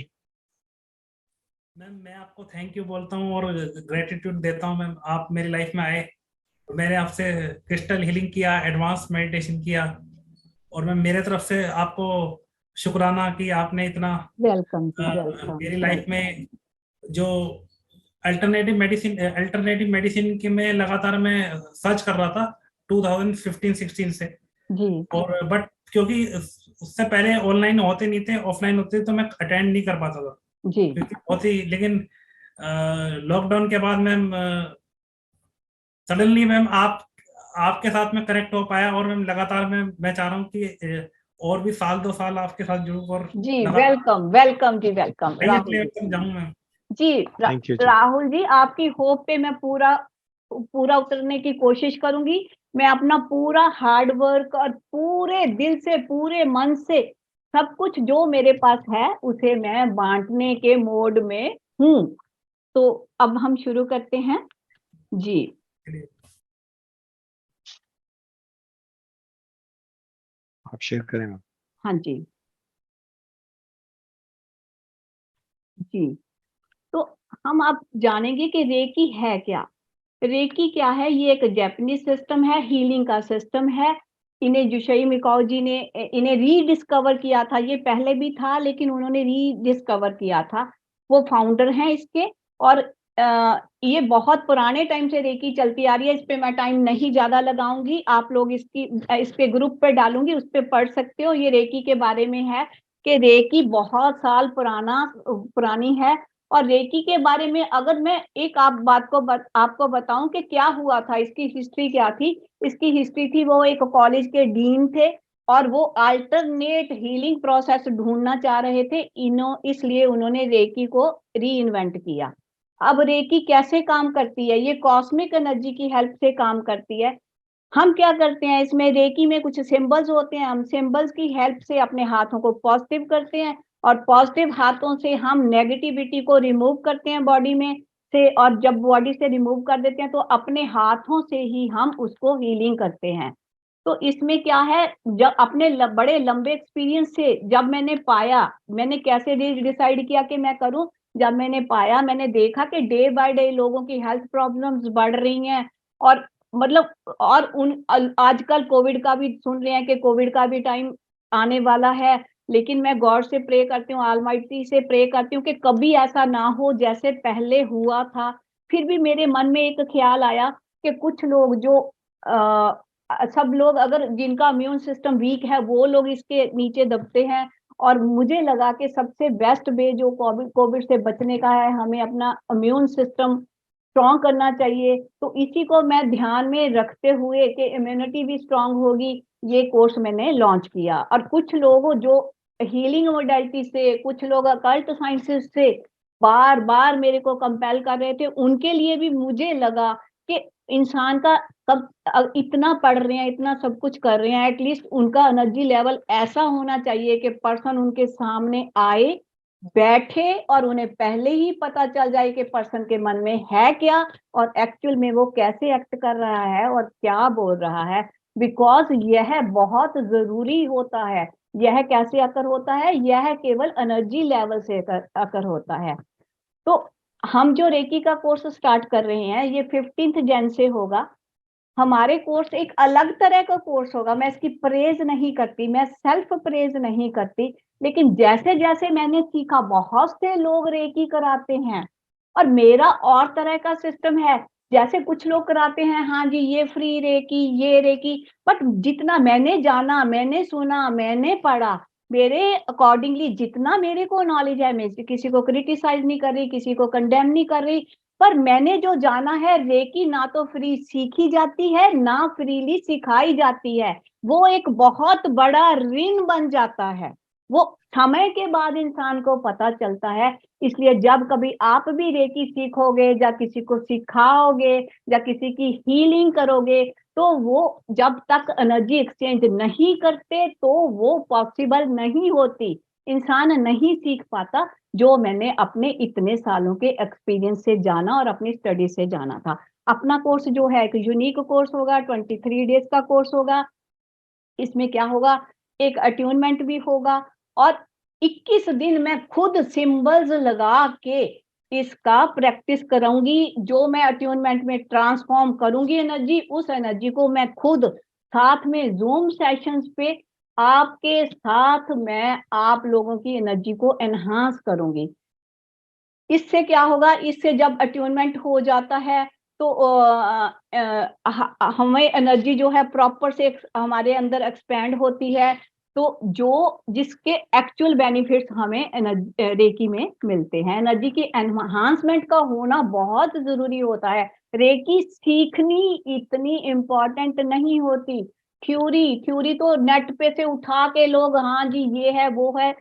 मैम मैं आपको थैंक यू बोलता हूँ और ग्रेटिट्यूड देता हूँ मैम, आप मेरी लाइफ में आए, मैंने आपसे क्रिस्टल हीलिंग किया, एडवांस मेडिटेशन किया, और मैं मेरे तरफ से आपको शुक्राना कि आपने इतना वेलकम जी, वेलकम। मेरी लाइफ में जो अल्टरनेटिव मेडिसिन की मैं लगातार मैं सर्च कर रहा था 2015-16 से। जी और बट क्योंकि उससे पहले ऑनलाइन होते नहीं थे, ऑफलाइन होते थे, तो मैं अटेंड नहीं कर पाता था जी क्योंकि बहुत ही। लेकिन लॉकडाउन के बाद मैम सडनली मैम आपके साथ में कनेक्ट हो पाया, और मैम लगातार मैं चाह रहा हूँ कि और भी 1-2 साल आपके साथ जुड़ूं और जी, लगातार वेलकम वेलकम जी, वेलकम हाईएस्ट राहुल लेवल जी। तक जाऊं मैम। जी थैंक यू जी। राहुल जी, आपकी होप पे मैं पूरा पूरा उतरने की कोशिश करूंगी। मैं अपना पूरा हार्ड वर्क और पूरे दिल से, पूरे मन से सब कुछ जो मेरे पास है उसे मैं बांटने के मोड में हूँ। तो अब हम शुरू करते हैं जी। आप शेयर करें मैम। हाँ जी जी। तो हम अब जानेंगे कि रेकी है क्या। रेकी क्या है? ये एक जापानीज सिस्टम है, हीलिंग का सिस्टम है। इन्हें जुशई मिकाओ जी ने इन्हें रीडिस्कवर किया था। ये पहले भी था लेकिन उन्होंने रीडिस्कवर किया था, वो फाउंडर हैं इसके। और ये बहुत पुराने टाइम से रेकी चलती आ रही है। इस पे मैं टाइम नहीं ज्यादा लगाऊंगी, आप लोग इस पे ग्रुप पे डालूंगी, उस पे पढ़ सकते हो। ये रेकी के बारे में है कि रेकी बहुत साल पुरानी है। और रेकी के बारे में अगर मैं एक आपको बताऊं कि क्या हुआ था, इसकी हिस्ट्री क्या थी। इसकी हिस्ट्री थी, वो एक कॉलेज के डीन थे और वो अल्टरनेट हीलिंग प्रोसेस ढूंढना चाह रहे थे। इसलिए उन्होंने रेकी को री इन्वेंट किया। अब रेकी कैसे काम करती है? ये कॉस्मिक एनर्जी की हेल्प से काम करती है। हम क्या करते हैं इसमें, रेकी में कुछ सिंबल्स होते हैं, हम सिंबल्स की हेल्प से अपने हाथों को पॉजिटिव करते हैं, और पॉजिटिव हाथों से हम नेगेटिविटी को रिमूव करते हैं बॉडी में से। और जब बॉडी से रिमूव कर देते हैं तो अपने हाथों से ही हम उसको हीलिंग करते हैं। तो इसमें क्या है, जब अपने बड़े लंबे एक्सपीरियंस से जब मैंने पाया, मैंने कैसे डिसाइड किया कि मैं करूं, जब मैंने पाया, मैंने देखा कि डे बाय डे लोगों की हेल्थ प्रॉब्लम्स बढ़ रही हैं। और मतलब और आजकल कोविड का भी सुन रहे हैं कि कोविड का भी टाइम आने वाला है। लेकिन मैं गॉड से प्रे करती हूँ, ऑलमाइटी से प्रे करती हूँ कि कभी ऐसा ना हो जैसे पहले हुआ था। फिर भी मेरे मन में एक ख्याल आया कि कुछ लोग जो सब लोग अगर जिनका इम्यून सिस्टम वीक है वो लोग इसके नीचे दबते हैं। और मुझे लगा कि सबसे बेस्ट वे जो कोविड से बचने का है, हमें अपना इम्यून सिस्टम स्ट्रॉन्ग करना चाहिए। तो इसी को मैं ध्यान में रखते हुए कि इम्यूनिटी भी स्ट्रॉन्ग होगी, ये कोर्स मैंने लॉन्च किया। और कुछ लोग जो हीलिंग मोडालिटी से, कुछ लोग अकल्ट साइंसेस से बार बार मेरे को कंपेल कर रहे थे, उनके लिए भी मुझे लगा कि इंसान का कब इतना पढ़ रहे हैं, इतना सब कुछ कर रहे हैं, एटलीस्ट उनका एनर्जी लेवल ऐसा होना चाहिए कि पर्सन उनके सामने आए बैठे और उन्हें पहले ही पता चल जाए कि पर्सन के मन में है क्या और एक्चुअल में वो कैसे एक्ट कर रहा है और क्या बोल रहा है, बिकॉज यह बहुत जरूरी होता है। यह कैसे अकर होता है? यह केवल एनर्जी लेवल से अकर होता है। तो हम जो रेकी का कोर्स स्टार्ट कर रहे हैं ये 15 जन से होगा। हमारे कोर्स एक अलग तरह का कोर्स होगा। मैं इसकी प्रेज नहीं करती, मैं सेल्फ प्रेज नहीं करती, लेकिन जैसे जैसे मैंने सीखा, बहुत से लोग रेकी कराते हैं और मेरा और तरह का सिस्टम है। जैसे कुछ लोग कराते हैं, हाँ जी ये फ्री रेकी, ये रेकी, बट जितना मैंने जाना, मैंने सुना, मैंने पढ़ा, मेरे अकॉर्डिंगली जितना मेरे को नॉलेज है, मैं किसी को क्रिटिसाइज नहीं कर रही, किसी को कंडेम नहीं कर रही, पर मैंने जो जाना है, रेकी ना तो फ्री सीखी जाती है ना फ्रीली सिखाई जाती है। वो एक बहुत बड़ा ऋण बन जाता है, वो समय के बाद इंसान को पता चलता है। इसलिए जब कभी आप भी रेकी सीखोगे या किसी को सिखाओगे या किसी की हीलिंग करोगे, तो वो जब तक एनर्जी एक्सचेंज नहीं करते तो वो पॉसिबल नहीं होती, इंसान नहीं सीख पाता, जो मैंने अपने इतने सालों के एक्सपीरियंस से जाना और अपनी स्टडी से जाना था। अपना कोर्स जो है एक यूनिक कोर्स होगा, 23 डेज का कोर्स होगा। इसमें क्या होगा, एक अट्यूनमेंट भी होगा और 21 दिन मैं खुद सिंबल्स लगा के इसका प्रैक्टिस कराऊंगी। जो मैं अट्यूनमेंट में ट्रांसफॉर्म करूंगी एनर्जी, उस एनर्जी को मैं खुद साथ में जूम सेशंस पे आपके साथ मैं आप लोगों की एनर्जी को एनहांस करूंगी। इससे क्या होगा, इससे जब अट्यूनमेंट हो जाता है तो हमें एनर्जी जो है प्रॉपर से हमारे अंदर एक्सपेंड होती है, तो जो जिसके एक्चुअल बेनिफिट्स हमें रेकी में मिलते हैं। एनर्जी की एनहांसमेंट का होना बहुत जरूरी होता है। रेकी सीखनी इतनी इम्पोर्टेंट नहीं होती। थ्योरी तो नेट पे से उठा के लोग, हाँ जी ये है वो है,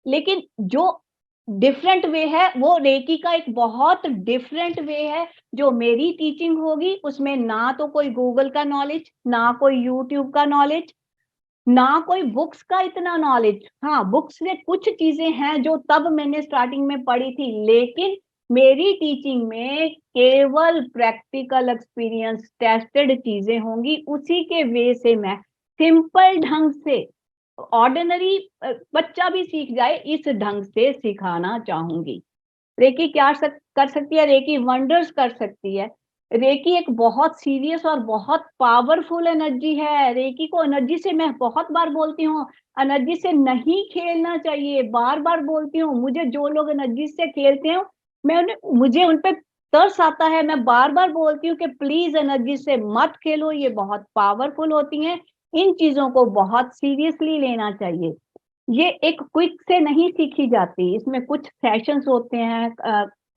लेकिन जो डिफरेंट वे है वो रेकी का एक बहुत डिफरेंट वे है। जो मेरी टीचिंग होगी उसमें ना तो कोई गूगल का नॉलेज, ना कोई यूट्यूब का नॉलेज, ना कोई बुक्स का इतना नॉलेज। हाँ, बुक्स से कुछ चीजें हैं जो तब मैंने स्टार्टिंग में पढ़ी थी, लेकिन मेरी टीचिंग में केवल प्रैक्टिकल एक्सपीरियंस टेस्टेड चीजें होंगी। उसी के वे से मैं सिंपल ढंग से ऑर्डिनरी बच्चा भी सीख जाए इस ढंग से सिखाना चाहूंगी। रेकी क्या कर सकती है? रेकी वंडर्स कर सकती है। रेकी एक बहुत सीरियस और बहुत पावरफुल एनर्जी है। रेकी को एनर्जी से, मैं बहुत बार बोलती हूँ, एनर्जी से नहीं खेलना चाहिए, बार बार बोलती हूँ। मुझे जो लोग एनर्जी से खेलते हैं मुझे उन पे तरस आता है। मैं बार बार बोलती हूँ कि प्लीज एनर्जी से मत खेलो, ये बहुत पावरफुल होती हैं। इन चीजों को बहुत सीरियसली लेना चाहिए। ये एक क्विक से नहीं सीखी जाती, इसमें कुछ सेशंस होते हैं।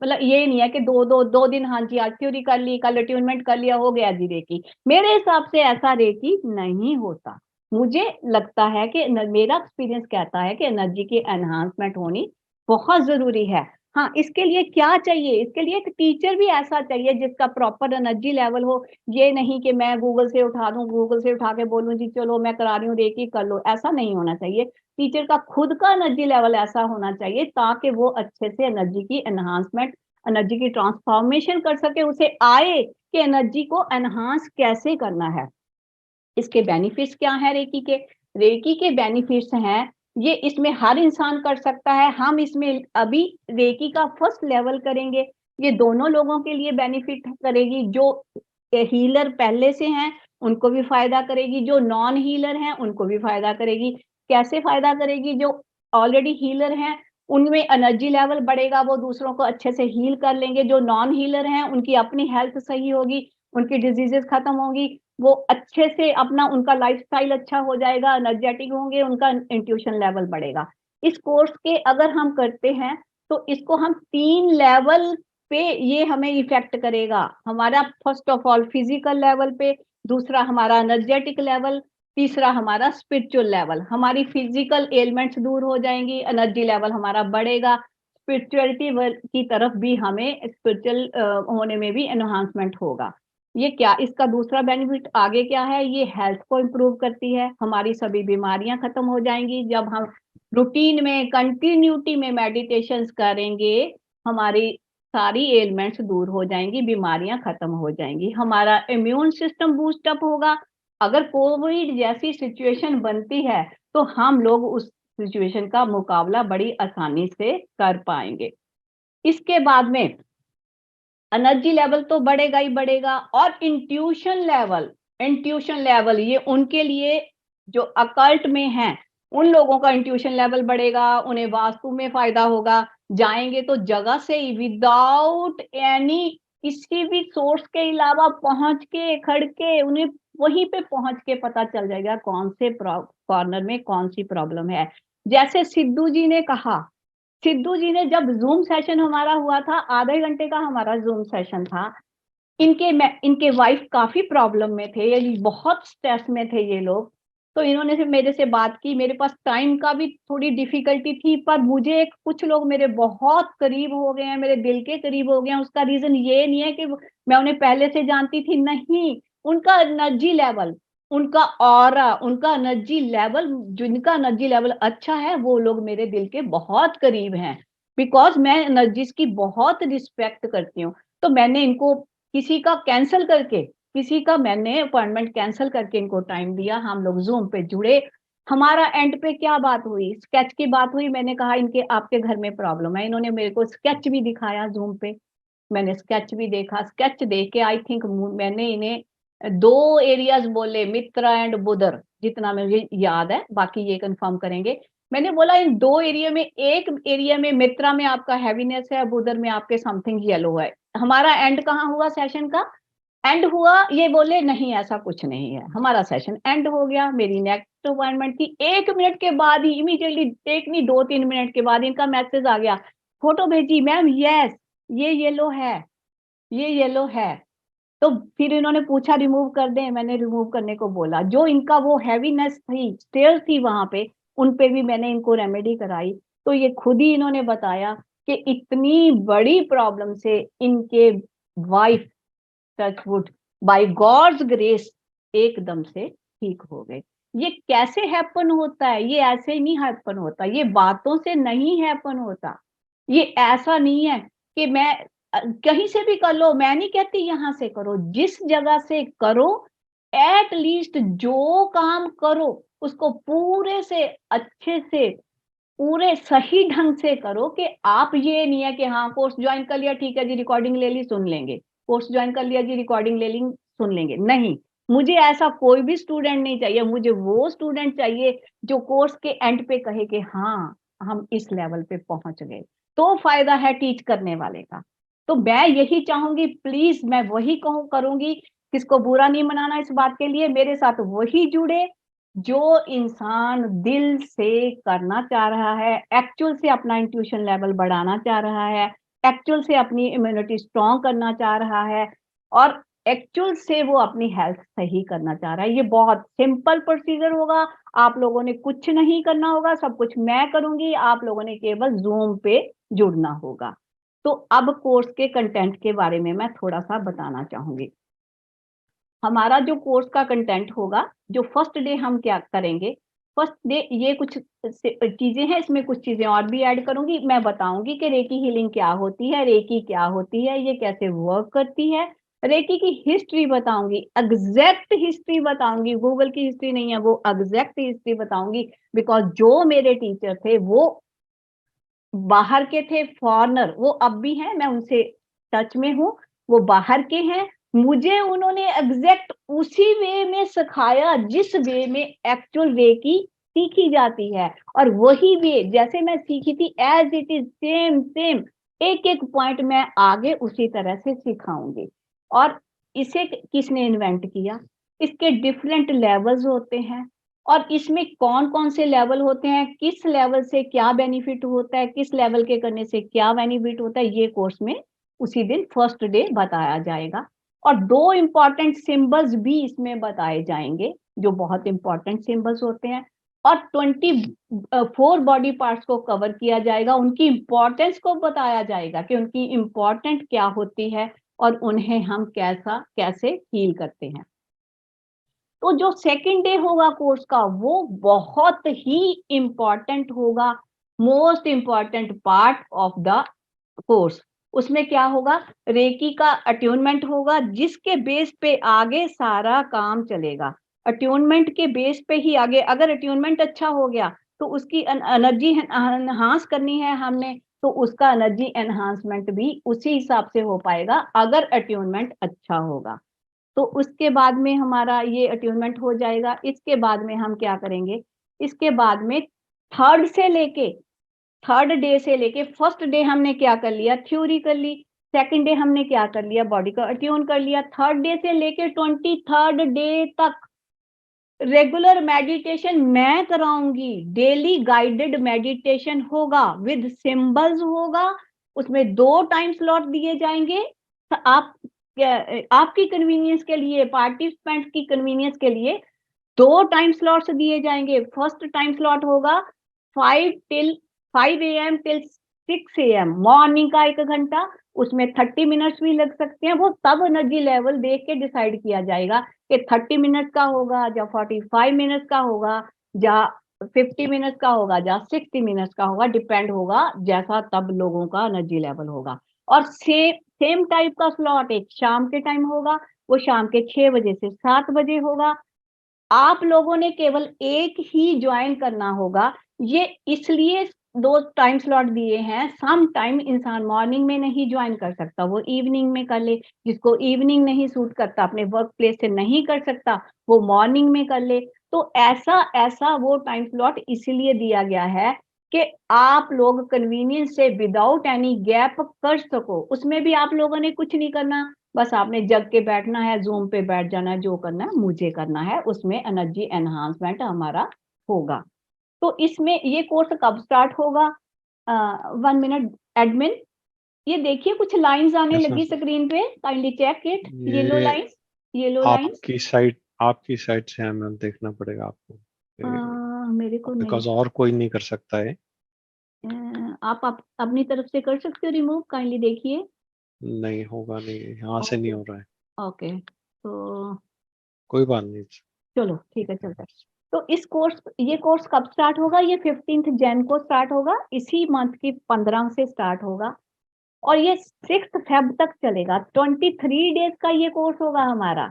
मतलब ये नहीं है कि दो दिन, हाँ जी आज थ्योरी कर ली, कल अट्यूनमेंट कर लिया, हो गया जी रेकी। मेरे हिसाब से ऐसा रेकी नहीं होता। मुझे लगता है कि मेरा एक्सपीरियंस कहता है कि एनर्जी की एनहांसमेंट होनी बहुत जरूरी है। हाँ, इसके लिए क्या चाहिए? इसके लिए एक टीचर भी ऐसा चाहिए जिसका प्रॉपर एनर्जी लेवल हो। ये नहीं कि मैं गूगल से उठा दूं, गूगल से उठा के बोलूं जी चलो मैं करा रही हूँ रेकी कर लो, ऐसा नहीं होना चाहिए। टीचर का खुद का एनर्जी लेवल ऐसा होना चाहिए ताकि वो अच्छे से एनर्जी की एनहांसमेंट, एनर्जी की ट्रांसफॉर्मेशन कर सके। उसे आए कि एनर्जी को एनहांस कैसे करना है। इसके बेनिफिट्स क्या है रेकी के? रेकी के बेनिफिट्स हैं, ये इसमें हर इंसान कर सकता है। हम इसमें अभी रेकी का फर्स्ट लेवल करेंगे, ये दोनों लोगों के लिए बेनिफिट करेगी। जो हीलर पहले से हैं उनको भी फायदा करेगी, जो नॉन हीलर हैं उनको भी फायदा करेगी। कैसे फायदा करेगी? जो ऑलरेडी हीलर हैं उनमें एनर्जी लेवल बढ़ेगा, वो दूसरों को अच्छे से हील कर लेंगे। जो नॉन हीलर हैं उनकी अपनी हेल्थ सही होगी, उनकी डिजीजेस खत्म होंगी, वो अच्छे से अपना, उनका लाइफस्टाइल अच्छा हो जाएगा, एनर्जेटिक होंगे, उनका इंट्यूशन लेवल बढ़ेगा। इस कोर्स के अगर हम करते हैं तो इसको हम 3 लेवल पे ये हमें इफेक्ट करेगा। हमारा first of all physical level पे, दूसरा हमारा एनर्जेटिक लेवल, तीसरा हमारा स्पिरिचुअल लेवल। हमारी फिजिकल एलिमेंट्स दूर हो जाएंगी, एनर्जी लेवल हमारा बढ़ेगा, स्पिरिचुअलिटी की तरफ भी हमें, स्पिरिचुअल होने में भी एनहांसमेंट होगा। ये क्या, इसका दूसरा बेनिफिट आगे क्या है? ये हेल्थ को इम्प्रूव करती है, हमारी सभी बीमारियां खत्म हो जाएंगी। जब हम रूटीन में कंटिन्यूटी में मेडिटेशंस करेंगे, हमारी सारी एलिमेंट्स दूर हो जाएंगी, बीमारियां खत्म हो जाएंगी, हमारा इम्यून सिस्टम बूस्ट अप होगा। अगर कोविड जैसी सिचुएशन बनती है तो हम लोग उस सिचुएशन का मुकाबला बड़ी आसानी से कर पाएंगे। इसके बाद में एनर्जी लेवल तो बढ़ेगा ही बढ़ेगा, और इंट्यूशन लेवल ये उनके लिए जो अकल्ट में हैं उन लोगों का इंट्यूशन लेवल बढ़ेगा, उन्हें वास्तु में फायदा होगा। जाएंगे तो जगह से ही विदाउट एनी किसी भी सोर्स के अलावा पहुंच के खड़ के उन्हें वहीं पे पहुंच के पता चल जाएगा कौन से कॉर्नर में कौन सी प्रॉब्लम है। जैसे सिद्धू जी ने कहा, सिद्धू जी ने जब जूम सेशन हमारा हुआ था, आधे घंटे का हमारा जूम सेशन था, इनके वाइफ काफी प्रॉब्लम में थे, ये बहुत स्ट्रेस में थे ये लोग, तो इन्होंने मेरे से बात की। मेरे पास टाइम का भी थोड़ी डिफिकल्टी थी, पर मुझे कुछ लोग मेरे बहुत करीब हो गए हैं, मेरे दिल के करीब हो गए हैं। उसका रीजन ये नहीं है कि मैं उन्हें पहले से जानती थी, नहीं, उनका एनर्जी लेवल, उनका ऑरा, उनका एनर्जी लेवल, जिनका एनर्जी लेवल अच्छा है वो लोग मेरे दिल के बहुत करीब हैं, बिकॉज मैं एनर्जीज की बहुत रिस्पेक्ट करती हूँ। तो मैंने इनको किसी का कैंसिल करके, किसी का मैंने अपॉइंटमेंट कैंसिल करके इनको टाइम दिया, हम लोग जूम पे जुड़े। हमारा एंड पे क्या बात हुई, स्केच की बात हुई। मैंने कहा इनके आपके घर में प्रॉब्लम है, इन्होंने मेरे को स्केच भी दिखाया जूम पे, मैंने स्केच भी देखा। स्केच देख के आई थिंक मैंने इन्हें 2 एरियाज बोले, मित्रा एंड बुधर, जितना मुझे याद है, बाकी ये कंफर्म करेंगे। मैंने बोला इन 2 एरिया में, एक एरिया में मित्रा में आपका हैवीनेस है, बुधर में आपके समथिंग येलो है। हमारा एंड कहाँ हुआ सेशन का, एंड हुआ, ये बोले नहीं ऐसा कुछ नहीं है। हमारा सेशन एंड हो गया, मेरी नेक्स्ट अपॉइंटमेंट थी। 1 मिनट के बाद ही, इमीडिएटली, एक नहीं 2-3 मिनट के बाद इनका मैसेज आ गया, फोटो भेजी, मैम यस ये येलो है, ये येलो है। तो फिर इन्होंने पूछा रिमूव कर दें, मैंने रिमूव करने को बोला। जो इनका वो हैवीनेस थी, स्टेयर थी वहां पे, उन पे भी मैंने इनको रेमेडी कराई। तो ये खुद ही इन्होंने बताया कि इतनी बड़ी प्रॉब्लम से इनके wife touchwood by God's grace एकदम से ठीक हो गए। ये कैसे हैपन होता है, ये ऐसे ही नहीं हैपन होता, ये बातों से नहीं हैपन होता। ये ऐसा नहीं है कि मैं कहीं से भी कर लो, मैं नहीं कहती यहाँ से करो, जिस जगह से करो, एट लीस्ट जो काम करो उसको पूरे से अच्छे से, पूरे सही ढंग से करो। कि आप ये नहीं है कि हाँ कोर्स ज्वाइन कर लिया, ठीक है जी रिकॉर्डिंग ले ली सुन लेंगे, कोर्स ज्वाइन कर लिया जी रिकॉर्डिंग ले ली सुन लेंगे। नहीं, मुझे ऐसा कोई भी स्टूडेंट नहीं चाहिए। मुझे वो स्टूडेंट चाहिए जो कोर्स के एंड पे कहे कि हाँ हम इस लेवल पे पहुंच गए, तो फायदा है टीच करने वाले का। तो मैं यही चाहूंगी, प्लीज मैं वही कहूँ करूंगी, किसको बुरा नहीं मनाना इस बात के लिए। मेरे साथ वही जुड़े जो इंसान दिल से करना चाह रहा है, एक्चुअल से अपना इंट्यूशन लेवल बढ़ाना चाह रहा है, एक्चुअल से अपनी इम्यूनिटी स्ट्रॉन्ग करना चाह रहा है, और एक्चुअल से वो अपनी हेल्थ सही करना चाह रहा है। ये बहुत सिंपल प्रोसीजर होगा, आप लोगों ने कुछ नहीं करना होगा, सब कुछ मैं करूंगी, आप लोगों ने केवल जूम पे जुड़ना होगा। तो अब कोर्स के कंटेंट के बारे में मैं थोड़ा सा बताना चाहूंगी। हमारा जो कोर्स का कंटेंट होगा, जो फर्स्ट डे हम क्या करेंगे, फर्स्ट डे ये कुछ चीजें हैं, इसमें कुछ चीजें और भी ऐड करूंगी। मैं बताऊंगी कि रेकी हीलिंग क्या होती है, रेकी क्या होती है, ये कैसे वर्क करती है, रेकी की हिस्ट्री बताऊंगी, एग्जैक्ट हिस्ट्री बताऊंगी, गूगल की हिस्ट्री नहीं है वो, एग्जैक्ट हिस्ट्री बताऊंगी। बिकॉज जो मेरे टीचर थे वो बाहर के थे, फॉरेनर, वो अब भी हैं, मैं उनसे टच में हूँ, वो बाहर के हैं। मुझे उन्होंने एग्जैक्ट उसी वे में सिखाया जिस वे में एक्चुअल वे की सीखी जाती है, और वही वे जैसे मैं सीखी थी as it is same same, एक एक पॉइंट मैं आगे उसी तरह से सिखाऊंगी। और इसे किसने इन्वेंट किया, इसके डिफरेंट लेवल्स होते हैं, और इसमें कौन कौन से लेवल होते हैं, किस लेवल से क्या बेनिफिट होता है, किस लेवल के करने से क्या बेनिफिट होता है, ये कोर्स में उसी दिन फर्स्ट डे बताया जाएगा। और 2 इंपॉर्टेंट सिंबल्स भी इसमें बताए जाएंगे जो बहुत इंपॉर्टेंट सिंबल्स होते हैं, और 24 बॉडी पार्ट्स को कवर किया जाएगा, उनकी इंपॉर्टेंस को बताया जाएगा कि उनकी इंपॉर्टेंट क्या होती है और उन्हें हम कैसे हील करते हैं। तो जो सेकंड डे होगा कोर्स का वो बहुत ही इम्पोर्टेंट होगा, most important part of the course. उसमें क्या होगा, रेकी का अट्यूनमेंट होगा, जिसके बेस पे आगे सारा काम चलेगा। अट्यूनमेंट के बेस पे ही आगे, अगर अट्यूनमेंट अच्छा हो गया तो उसकी एनर्जी एनहांस करनी है हमने, तो उसका एनर्जी एनहांसमेंट भी उसी हिसाब से हो पाएगा अगर अट्यूनमेंट अच्छा होगा। तो उसके बाद में हमारा ये अट्यूनमेंट हो जाएगा। इसके बाद में हम क्या करेंगे, इसके बाद में थर्ड डे से लेके फर्स्ट डे हमने क्या कर लिया, थ्योरी कर ली। सेकंड डे हमने क्या कर लिया, बॉडी को अट्यून कर लिया। थर्ड डे से लेके 23rd डे तक रेगुलर मेडिटेशन मैं कराऊंगी। डेली गाइडेड मेडिटेशन होगा, विद सिंबल्स होगा। उसमें 2 टाइम स्लॉट दिए जाएंगे। आप आपकी कन्वीनियंस के लिए, पार्टिसिपेंट्स की कन्वीनियंस के लिए 2 टाइम स्लॉट्स दिए जाएंगे। फर्स्ट टाइम स्लॉट होगा 5 AM till 6 AM, मॉर्निंग का 1 घंटा। उसमें 30 मिनट्स भी लग सकते हैं, वो तब एनर्जी लेवल देख के डिसाइड किया जाएगा कि 30 मिनट का होगा या 45 मिनट्स का होगा या 50 मिनट्स का होगा या 60 मिनट्स का होगा, डिपेंड होगा जैसा तब लोगों का एनर्जी लेवल होगा। और सेम टाइप का स्लॉट एक शाम के टाइम होगा, वो शाम के 6 बजे से 7 बजे होगा। आप लोगों ने केवल एक ही ज्वाइन करना होगा। ये इसलिए 2 टाइम स्लॉट दिए हैं। सम टाइम इंसान मॉर्निंग में नहीं ज्वाइन कर सकता, वो इवनिंग में कर ले। जिसको इवनिंग नहीं सूट करता, अपने वर्क प्लेस से नहीं कर सकता, वो मॉर्निंग में कर ले। तो ऐसा वो टाइम स्लॉट इसलिए दिया गया है कि आप लोग कन्वीनियंस से विदाउट एनी गैप कर सको। उसमें भी आप लोगों ने कुछ नहीं करना, बस आपने जग के बैठना है, जूम पे बैठ जाना है, जो करना है मुझे करना है। उसमें एनर्जी एनहांसमेंट हमारा होगा। तो इसमें ये कोर्स कब स्टार्ट होगा, 1 मिनट एडमिन, ये देखिए कुछ लाइंस आने Yes, लगी ma'am. स्क्रीन पे, काइंडली चेक इट। येलो ये लाइंस, आपकी साइड से है मैम, देखना पड़ेगा आपको, मेरे को नहीं। बिकॉज और कोई नहीं कर सकता है। आप अपनी तरफ से कर सकते हो रिमूव, काइंडली देखिए। नहीं होगा, नहीं, यहाँ से नहीं हो रहा है। ओके, तो कोई बात नहीं। चलो ठीक है, चलता है। तो ये कोर्स कब स्टार्ट होगा, ये 15 जैन को स्टार्ट होगा, इसी मंथ की 15 से स्टार्ट होगा और ये 6 फेब तक चलेगा। 23 डेज का ये कोर्स होगा हमारा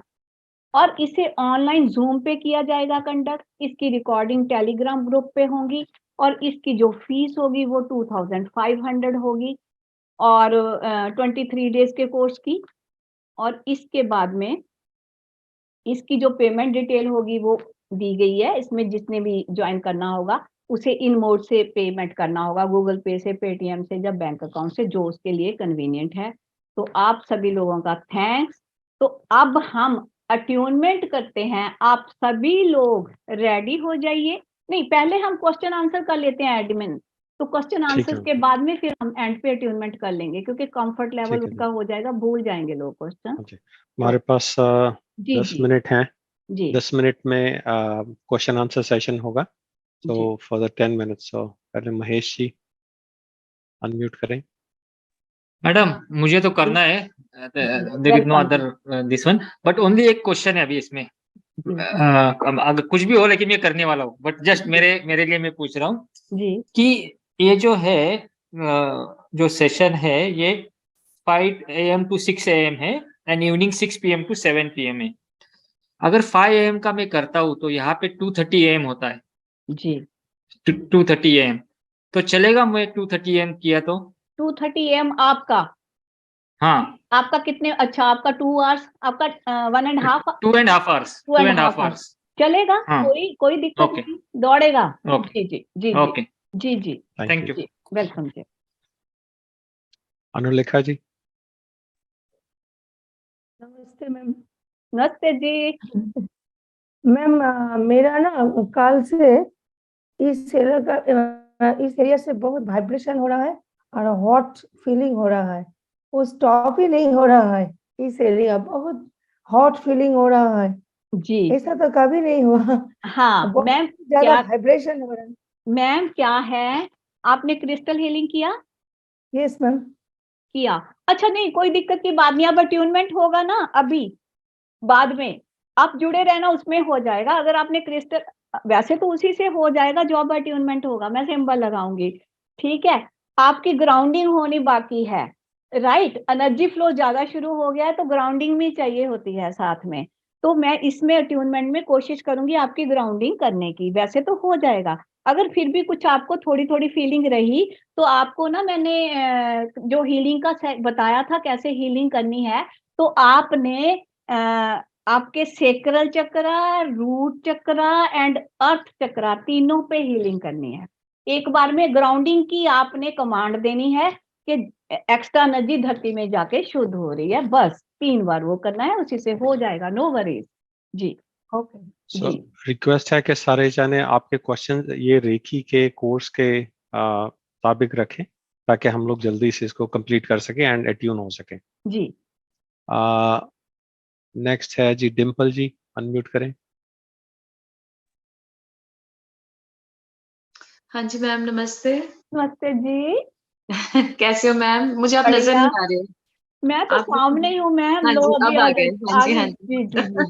और इसे ऑनलाइन जूम पे किया जाएगा कंडक्ट। इसकी रिकॉर्डिंग टेलीग्राम ग्रुप पे होगी और इसकी जो फीस होगी वो 2500 होगी और 23 डेज के कोर्स की। और इसके बाद में इसकी जो पेमेंट डिटेल होगी वो दी गई है। इसमें जिसने भी ज्वाइन करना होगा उसे इन मोड से पेमेंट करना होगा, गूगल पे से, पेटीएम से या बैंक अकाउंट से, जो उसके लिए कन्वीनियंट है। तो आप सभी लोगों का थैंक्स। तो अब हम अट्यूनमेंट करते हैं। आप सभी लोग रेडी हो जाइए। नहीं, पहले हम क्वेश्चन आंसर कर लेते हैं एडमिन, तो क्वेश्चन आंसर के बाद में फिर हम एंड पे अट्यूनमेंट कर लेंगे, क्योंकि कंफर्ट लेवल उनका हो जाएगा, भूल जाएंगे लोग क्वेश्चन। हमारे पास 10 मिनट हैं। जी 10 मिनट में क्वेश्चन आंसर सेशन होगा, तो फॉर द 10 मिनट्स। सो पहले महेश जी अनम्यूट करें। मैडम मुझे तो करना है, there is no other this one, but only एक क्वेश्चन है अभी इसमें। अगर कुछ भी हो, लेकिन मैं करने वाला हूँ, बट जस्ट मेरे लिए मैं पूछ रहा हूँ कि ये जो है जो सेशन है ये 5 AM to 6 AM है and evening 6 PM to 7 PM है। अगर 5 AM का मैं करता हूँ तो यहाँ पे 2:30 AM होता है जी। 2:30 AM तो चलेगा? मैं 2:30 AM किया तो 2:30 AM आपका? हाँ। आपका कितने, अच्छा आपका 2 आवर्स, आपका 1.5 2.5 hours 2.5 hours चलेगा। हाँ। कोई दिक्कत नहीं, दौड़ेगा। ओके जी ओके जी जी, थैंक यू। वेलकम जी। अनुलेखा जी। नमस्ते मैम। नमस्ते जी। मैम मेरा ना कल से इस एरिया से बहुत वाइब्रेशन हो रहा है और हॉट फीलिंग हो रहा है, वो स्टॉप ही नहीं हो रहा है। इस एरिया बहुत हॉट फीलिंग हो रहा है जी, ऐसा तो कभी नहीं हुआ। हाँ मैम, ज्यादा वाइब्रेशन हो रहा है। मैम क्या है, आपने क्रिस्टल हीलिंग किया? यस मैम किया। अच्छा, नहीं कोई दिक्कत की बात नहीं। अब अट्यूनमेंट होगा ना अभी बाद में, आप जुड़े रहना, उसमें हो जाएगा। अगर आपने क्रिस्टल, वैसे तो उसी से हो जाएगा, जॉब अट्यूनमेंट होगा, मैं सिंबल लगाऊंगी, ठीक है। आपकी ग्राउंडिंग होनी बाकी है, राइट। एनर्जी फ्लो ज्यादा शुरू हो गया है तो ग्राउंडिंग भी चाहिए होती है साथ में। तो मैं इसमें अट्यूनमेंट में कोशिश करूंगी आपकी ग्राउंडिंग करने की, वैसे तो हो जाएगा। अगर फिर भी कुछ आपको थोड़ी थोड़ी फीलिंग रही तो आपको ना मैंने जो हीलिंग का बताया था कैसे हीलिंग करनी है, तो आपने आपके sacral chakra, root chakra and earth chakra तीनों पे हीलिंग करनी है। एक बार में ग्राउंडिंग की आपने कमांड देनी है कि एक्स्ट्रा एनर्जी धरती में जाके शुद्ध हो रही है, बस 3 बार वो करना है, उसी से हो जाएगा, नो वरीज जी। ओके सो जी। रिक्वेस्ट है कि सारे जाने आपके क्वेश्चन ये रेकी के कोर्स के मुताबिक रखें ताकि हम लोग जल्दी से इसको कंप्लीट कर सके एंड अट्यून हो सके जी। नेक्स्ट है जी डिम्पल जी, अनम्यूट करें। हाँ जी मैम, नमस्ते। नमस्ते जी। कैसे हो मैम? मुझे आप नजर बढ़िया। नहीं आ रहे हो। मैं तो आप सामने ही हूँ मैम, हाँ लो जी, अभी अब आ आ गए। गई, हाँ आ जी, हाँ गई जी। जी जी जी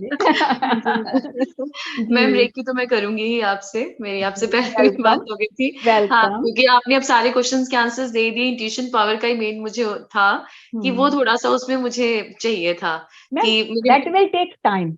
जी। मैम जी रेकी तो मैं करूंगी ही आपसे, मेरी आपसे पहले भी वेलकम, बात हो गई थी। हाँ, वेलकम। क्योंकि आपने अब सारे क्वेश्चंस के आंसर्स दे दिए। इंट्यूशन पावर का ही मेन मुझे था कि वो थोड़ा सा उसमें मुझे चाहिए था मैम कि दैट मुझे विल टेक टाइम,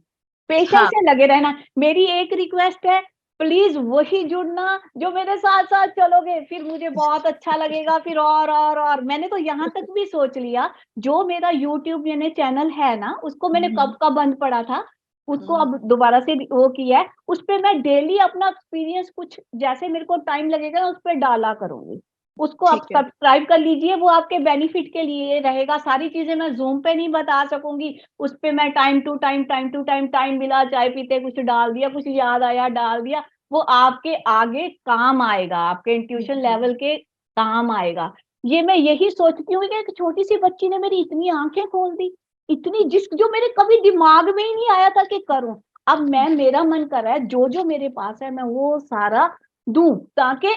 पेशेंस हाँ से लगे रहना। मेरी एक रिक्वेस्ट है, प्लीज वही जुड़ना जो मेरे साथ साथ चलोगे, फिर मुझे बहुत अच्छा लगेगा। फिर और मैंने तो यहाँ तक भी सोच लिया, जो मेरा यूट्यूब मैंने चैनल है ना, उसको मैंने कब का बंद पड़ा था, उसको अब दोबारा से वो किया है। उस पे मैं डेली अपना एक्सपीरियंस कुछ जैसे मेरे को टाइम लगेगा उस पर डाला करूंगी। उसको आप ठीक है। सब्सक्राइब कर लीजिए, वो आपके बेनिफिट के लिए रहेगा। सारी चीजें मैं जूम पे नहीं बता सकूंगी, उस पे मैं टाइम टू टाइम मिला, चाय पीते कुछ डाल दिया, कुछ याद आया डाल दिया, वो आपके आगे काम आएगा, आपके इंट्यूशन लेवल के काम आएगा। ये मैं यही सोचती हूँ कि एक छोटी सी बच्ची ने मेरी इतनी आंखें खोल दी, इतनी जो मेरे कभी दिमाग में ही नहीं आया था कि करूं। अब मैं, मेरा मन कर रहा है जो जो मेरे पास है मैं वो सारा दूं, ताकि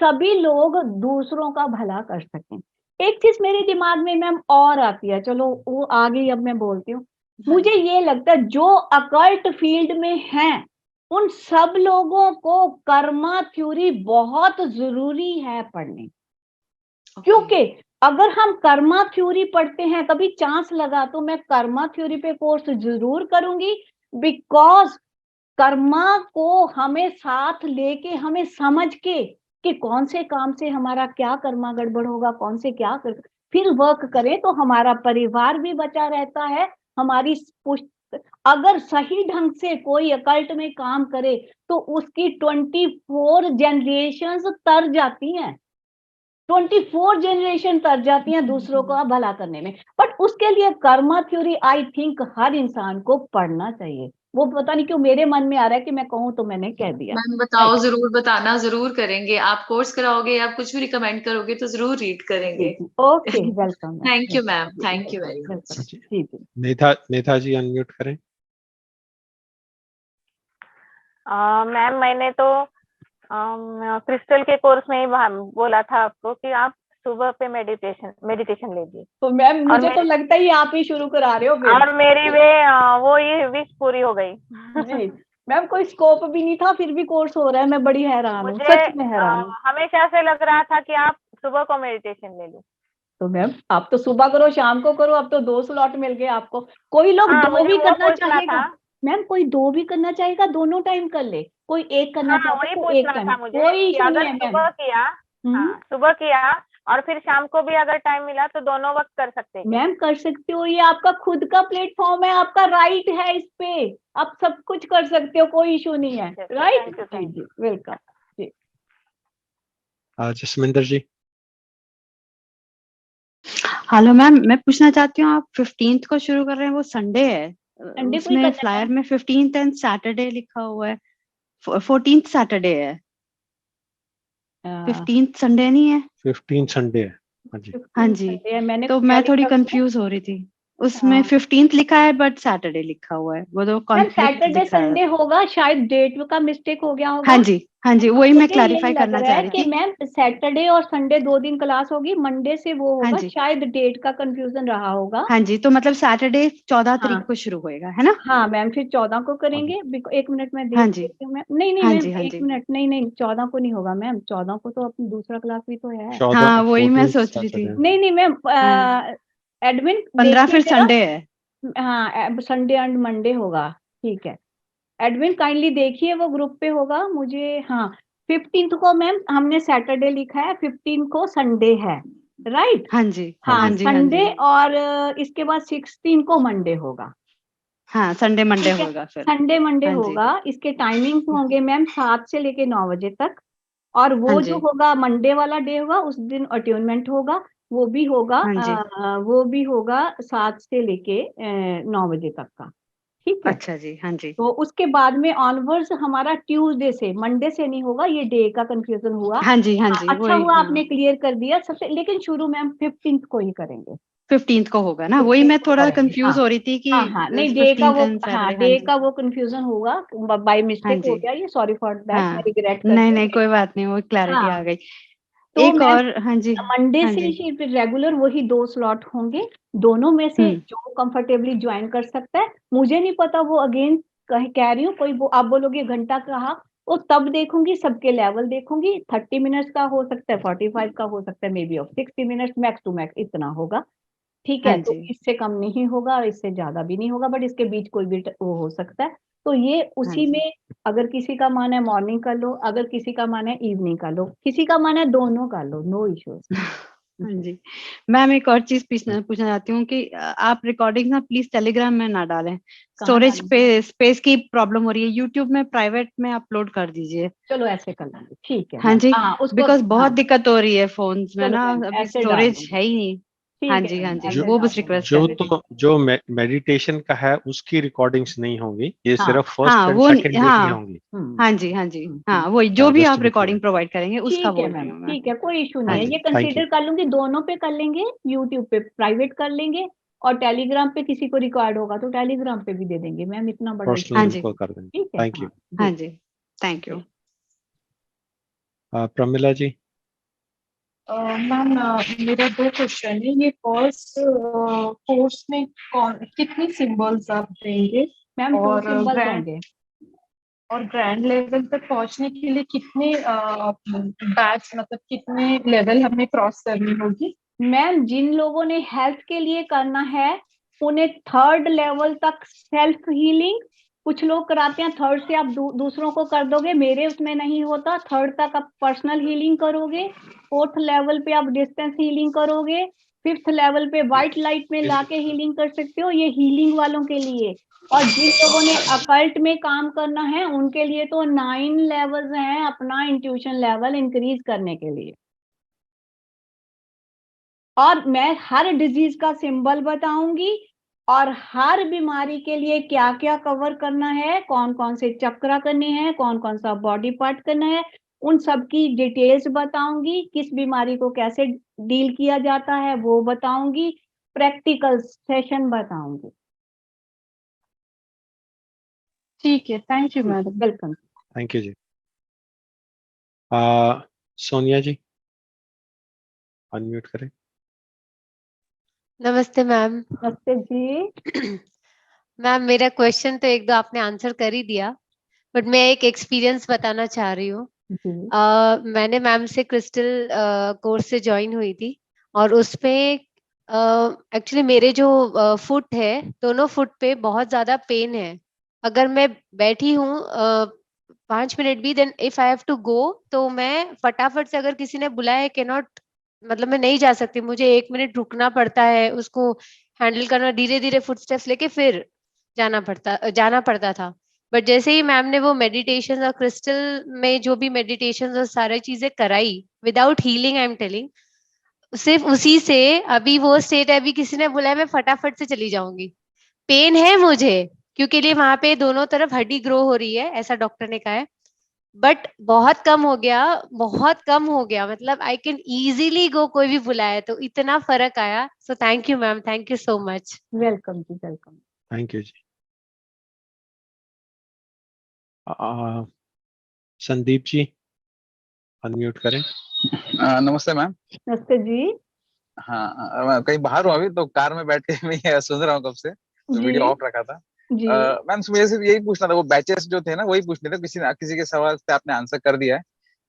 सभी लोग दूसरों का भला कर सकें। एक चीज मेरे दिमाग में मैम और आती है, चलो वो आ गई, अब मैं बोलती हूँ। मुझे ये लगता है जो अकल्ट फील्ड में हैं उन सब लोगों को कर्मा थ्योरी बहुत जरूरी है पढ़नी, क्योंकि अगर हम कर्मा थ्योरी पढ़ते हैं, कभी चांस लगा तो मैं कर्मा थ्योरी पे कोर्स जरूर करूंगी, बिकॉज कर्मा को हमें साथ लेके, हमें समझ के कि कौन से काम से हमारा क्या कर्मा गड़बड़ होगा, कौन से क्या फिर वर्क करें तो हमारा परिवार भी बचा रहता है। हमारी अगर सही ढंग से कोई अकल्ट में काम करे तो उसकी 24 जनरेशंस तर जाती हैं, 24 जनरेशन तर जाती हैं दूसरों का भला करने में। बट उसके लिए कर्मा थ्योरी आई थिंक हर इंसान को पढ़ना चाहिए। वो पता नहीं क्यों मेरे मन में आ रहा है कि मैं कहूँ तो मैंने कह दिया। मैम बताओ, जरूर बताना, जरूर करेंगे। आप कोर्स कराओगे या कुछ भी रिकमेंड करोगे तो जरूर रीड करेंगे। Okay, welcome. Thank you ma'am, thank you very much. जी जी। नेता जी अनम्यूट करें। मैम मैंने तो क्रिस्टल के कोर्स में ही बोला था आपको कि आप सुबह पे मेडिटेशन लीजिए। तो मैम मुझे तो लगता है आप ही शुरू करा रहे हो फिर। और मेरी वो ये विश पूरी हो गई। जी मैम, कोई स्कोप भी नहीं था फिर भी कोर्स हो रहा है, मैं बड़ी हैरान हूँ, सच में हैरान हूँ। हमेशा से लग रहा था कि आप सुबह को मेडिटेशन ले लो। तो मैम आप तो सुबह करो शाम को करो, अब तो 2 स्लॉट मिल गए आपको। कोई लोग 2 भी करना चाहेगा मैम, कोई 2 भी करना चाहेगा, दोनों टाइम कर ले, कोई एक करना चाहता है तो एक टाइम, कोई इशू नहीं है मैम। सुबह किया, सुबह किया और फिर शाम को भी अगर टाइम मिला तो दोनों वक्त कर सकते हैं मैम। कर सकते हो, ये आपका खुद का प्लेटफॉर्म है, आपका राइट है, इस पे आप सब कुछ कर सकते हो, कोई इशू नहीं है, राइट। जी जी, वेलकम जी। जसमिंदर जी। हेलो मैम, मैं पूछना चाहती हूँ आप 15th को शुरू कर रहे हैं, वो संडे है, उसमें फ्लायर में 15th एंड सैटरडे लिखा हुआ है, 14th सैटरडे है, 15th संडे नहीं है? 15 संडे है। हाँ जी, हाँ जी। तो मैं थोड़ी कंफ्यूज हो रही थी। उसमें हाँ 15th लिखा है बट सैटरडे लिखा हुआ है, वो तो मैम कॉन्फ्लिक्ट सैटरडे दिखा रहा संडे है। होगा, शायद डेट का मिस्टेक हो गया हाँ होगा। जी, हाँ जी, हाँ, वही मैं मुझे यही क्लैरिफाई लग करना रहा चाह है रही कि थी। मैम सैटरडे और संडे 2 दिन क्लास होगी, मंडे से वो हाँ होगा, जी, शायद डेट का कंफ्यूजन रहा होगा। हाँ जी, तो मतलब सैटरडे 14 तारीख हाँ को शुरू होएगा, है ना? हाँ मैम, फिर 14 को हाँ करेंगे। एक मिनट में हाँ देख जी, लेती हूँ मैम। नहीं नहीं हाँ मैम, जी, हाँ एक जी। मिनट, नहीं नहीं 14 को नहीं होगा मैम, 14 को तो अपनी दूसरा क्लास भी तो है। 14 हाँ, वही मैं 14 सोच रही थी। सैटरडे। नहीं नहीं मैम, हाँ, एडमिन 15 देखिए फिर जरा। संडे है। हाँ संडे एंड मंडे होगा, ठीक है। एडमिन काइंडली देखिए, वो ग्रुप पे होगा मुझे। हाँ 15th को मैम हमने सैटरडे लिखा है, 15 को संडे है, राइट। हाँ जी, हाँ हाँ हाँ जी, जी, हाँ संडे, जी। और इसके बाद 16 को मंडे होगा, हाँ, संडे मंडे ठीक है। होगा फिर। संडे मंडे हाँ जी, होगा। इसके टाइमिंग्स होंगे मैम 7 से लेके 9 बजे तक। और हाँ वो जो जी, होगा मंडे वाला डे होगा, उस दिन अट्यूनमेंट होगा। वो भी होगा हाँ जी। 7 से लेके 9 बजे तक का, ठीक है। अच्छा जी, हाँ जी, तो उसके बाद में ऑनवर्ड्स हमारा ट्यूसडे से, मंडे से नहीं होगा। ये डे का कंफ्यूजन हुआ। हाँ जी, हाँ हाँ जी, अच्छा वही, हुआ हाँ। आपने क्लियर कर दिया सबसे, लेकिन शुरू मैम 15th को ही करेंगे। 15th को होगा ना, वही 15th मैं को थोड़ा करेंगे, हाँ कंफ्यूज हो रही थी कि हाँ हाँ। नहीं डे का 15th वो, एंड हाँ सैटरडे। हाँ डे जी, का वो कंफ्यूजन होगा, बाय हाँ मिस्टेक हो जी, गया ये, सॉरी फॉर दैट, मैं हाँ। रिग्रेट नहीं करती नहीं, हूँ। कोई बात नहीं, वो क्लैरिटी हाँ आ गई। तो एक मैम और, हाँ जी, मंडे हाँ से जी। ही फिर रेगुलर वही 2 स्लॉट होंगे। दोनों में से हम्म, जो कंफर्टेबली ज्वाइन कर सकता है। मुझे नहीं पता वो, अगेन कह रही हूँ, कोई वो आप बोलोगे घंटा कहा, वो तब देखूंगी, सबके लेवल देखूंगी। 30 मिनट्स का हो सकता है, 45 का हो सकता है, may be of 60 minutes, max to max इतना होगा, ठीक हाँ है। तो जी, इससे कम नहीं होगा और इससे ज्यादा भी नहीं होगा, बट इसके बीच कोई भी वो हो सकता है। तो ये हाँ उसी जी। में, अगर किसी का मन है मॉर्निंग कर लो, अगर किसी का मन है इवनिंग कर लो, किसी का मन है दोनों कर लो, नो इश्यूज। हाँ जी, मैम एक और चीज पूछना पूछना चाहती हूँ कि आप रिकॉर्डिंग ना प्लीज टेलीग्राम में ना डालें, कहाँ स्टोरेज डालूं? पे स्पेस की प्रॉब्लम हो रही है। यूट्यूब में प्राइवेट में अपलोड कर दीजिए। चलो ऐसे कर लेंगे, ठीक है हाँ मैम। जी, हाँ उसको, बिकॉज हाँ बहुत दिक्कत हो रही है फोन्स में चलो ना, मैम अभी ऐसे डाल स्टोरेज दूंगी, है ही नहीं। हाँ ठीक है जी, हाँ मैम जी, जो ऐसे वो डाल बस दूंगी। रिक्वेस्ट कर जो रही थी। तो जो मेडिटेशन का है उसकी रिकॉर्डिंग्स नहीं होंगी, ये हाँ सिर्फ फर्स्ट हाँ, एंड वो सेकंड डे की हाँ, होंगी। हम्म हाँ जी, हाँ जी, हम्म, हाँ, वही जो भी जस्ट आप to be recording clear. Provide करेंगे उसका ठीक है बोल रही मैम, हूँ मैं। ठीक है, कोई इशू नहीं हाँ है। जी, ये थैंक यू। कंसीडर कर लूंगी, दोनों पे कर लेंगे। यूट्यूब पे प्राइवेट कर लेंगे, और टेलीग्राम पे किसी को रिकॉर्ड होगा तो टेलीग्राम पे भी दे देंगे मैम, इतना बड़ा इशू हाँ पर्सनल नहीं। जी, बिल्कुल कर देंगे। ठीक है, थैंक यू। हाँ हाँ जी जी, थैंक यू। जी। प्रमिला जी। मैम मेरा 2 क्वेश्चन है। ये फर्स्ट कोर्स में कितनी सिंबल्स आप देंगे, मैम 2 और सिंबल्स होंगे। ग्रैंड लेवल तक पहुंचने के लिए कितने बैच, मतलब कितने लेवल हमें क्रॉस करनी होगी? मैम जिन लोगों ने हेल्थ के लिए करना है, उन्हें 3rd लेवल तक सेल्फ हीलिंग, कुछ लोग कराते हैं 3rd से आप दूसरों को कर दोगे, मेरे उसमें नहीं होता। 3rd तक आप पर्सनल हीलिंग करोगे, 4th लेवल पे आप डिस्टेंस हीलिंग करोगे, 5th लेवल पे व्हाइट लाइट में लाके हीलिंग कर सकते हो। ये हीलिंग वालों के लिए। और जिन लोगों ने अकल्ट में काम करना है, उनके लिए तो 9 लेवल्स हैं, अपना इंट्यूशन लेवल इंक्रीज करने के लिए। और मैं हर डिजीज का सिंबल बताऊंगी, और हर बीमारी के लिए क्या क्या कवर करना है, कौन कौन से चक्रा करने हैं, कौन कौन सा बॉडी पार्ट करना है, उन सब की डिटेल्स बताऊंगी। किस बीमारी को कैसे डील किया जाता है वो बताऊंगी, प्रैक्टिकल सेशन बताऊंगी। ठीक है, thank you madam. Welcome. Thank you जी। सोनिया जी, अनम्यूट करें। नमस्ते मैम। नमस्ते जी। मैम मेरा क्वेश्चन तो 1-2 आपने आंसर कर ही दिया, बट मैं एक एक्सपीरियंस बताना चाह रही हूँ। मैंने मैम से क्रिस्टल कोर्स से ज्वाइन हुई थी, और उसपे एक्चुअली मेरे जो फुट है, दोनों फुट पे बहुत ज्यादा पेन है। अगर मैं बैठी हूँ 5 मिनट भी, then if I have to go, तो मैं फटाफट से, अगर किसी ने बुलाया कैन नॉट, मतलब मैं नहीं जा सकती, मुझे 1 मिनट रुकना पड़ता है, उसको हैंडल करना, धीरे धीरे फुटस्टेप्स लेके फिर जाना पड़ता था। बट जैसे ही मैम ने वो मेडिटेशन और क्रिस्टल में जो भी मेडिटेशन और सारी चीजें कराई, without healing, I am telling, सिर्फ उसी से अभी वो स्टेट है, अभी किसी ने बुलाया मैं फटाफट से चली जाऊंगी। पेन है मुझे, क्योंकि लिए वहां पे दोनों तरफ हड्डी ग्रो हो रही है, ऐसा डॉक्टर ने कहा है, बट बहुत कम हो गया, बहुत कम हो गया, मतलब आई कैन इजीली गो, कोई भी बुलाए तो इतना फर्क आया। So thank you ma'am, thank you so much. Welcome जी, वेलकम। थैंक यू जी। संदीप जी अनम्यूट करें। नमस्ते मैम। नमस्ते जी। हाँ, मैं कहीं बाहर हूँ अभी, तो कार में बैठ के मैं ये सुन रहा हूँ कब से, तो जी वीडियो ऑफ रखा था। जी मैम मुझे सिर्फ यही पूछना था, वो बैचेस जो थे ना वही पूछने थे, किसी के सवाल पे आपने आंसर कर दिया है।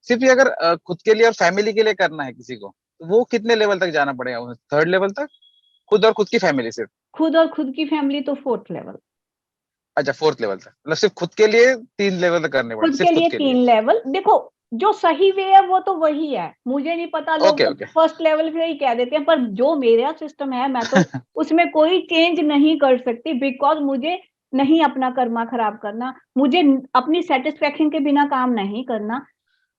सिर्फ ये अगर खुद के लिए और फैमिली के लिए करना है किसी को, तो वो कितने लेवल तक जाना पड़ेगा? 3rd लेवल तक, खुद और खुद की फैमिली सिर्फ? खुद और खुद की फैमिली तो 4th लेवल। अच्छा, 4th लेवल तक, मतलब सिर्फ खुद के लिए 3 लेवल तक करने पड़े, खुद के सिर्फ खुद लिए के 3 लिए? लेवल। देखो, जो सही वे है वो तो वही है, मुझे नहीं पता, लोग ओके तो ओके। 1st लेवल पे ही कह देते हैं, पर जो मेरा सिस्टम है मैं तो उसमें कोई चेंज नहीं कर सकती, बिकॉज मुझे नहीं अपना कर्मा खराब करना, मुझे अपनी सेटिस्फेक्शन के बिना काम नहीं करना।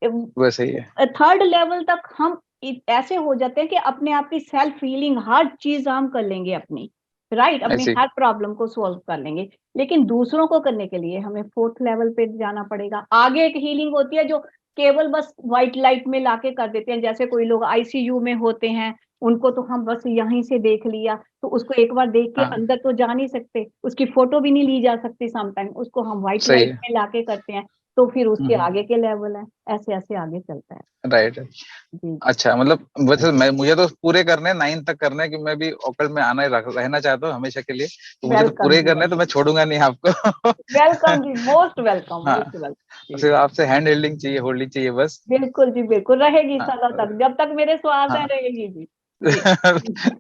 वैसे ही है। 3rd लेवल तक हम ऐसे हो जाते हैं कि अपने आप की सेल्फ फीलिंग हर चीज हम कर लेंगे अपनी, राइट, अपनी ऐसे हर प्रॉब्लम को सॉल्व कर लेंगे। लेकिन दूसरों को करने के लिए हमें 4th लेवल पे जाना पड़ेगा। आगे एक हीलिंग होती है जो केवल बस व्हाइट लाइट में लाके कर देते हैं, जैसे कोई लोग आईसीयू में होते हैं, उनको तो हम बस यहीं से देख लिया, तो उसको एक बार देख के हाँ, अंदर तो जा नहीं सकते, उसकी फोटो भी नहीं ली जा सकती, समटाइम उसको हम व्हाइट सही लाइट है। में लाके करते हैं, तो फिर उसके हम्म, आगे के लेवल है, ऐसे ऐसे आगे चलता है। राइट। जी अच्छा, मतलब वैसे मुझे तो पूरे करने हैं, 9 तक करने हैं, कि मैं भी ओकल में आना रहना चाहता हूँ हमेशा के लिए, तो मुझे तो वेलकम पूरे ही जी, करने हैं, तो मैं छोड़ूंगा नहीं आपको। वेलकम जी, मोस्ट वेलकम, हाँ, मोस्ट वेलकम जी। सिर्फ आपसे हैंड होल्डिंग चाहिए, होल्डिंग चाहिए बस। बिल्कुल जी, बिल्कुल रहेगी हाँ, सदा तक, जब तक मेरे श्वास है हाँ। रहेगी जी। जी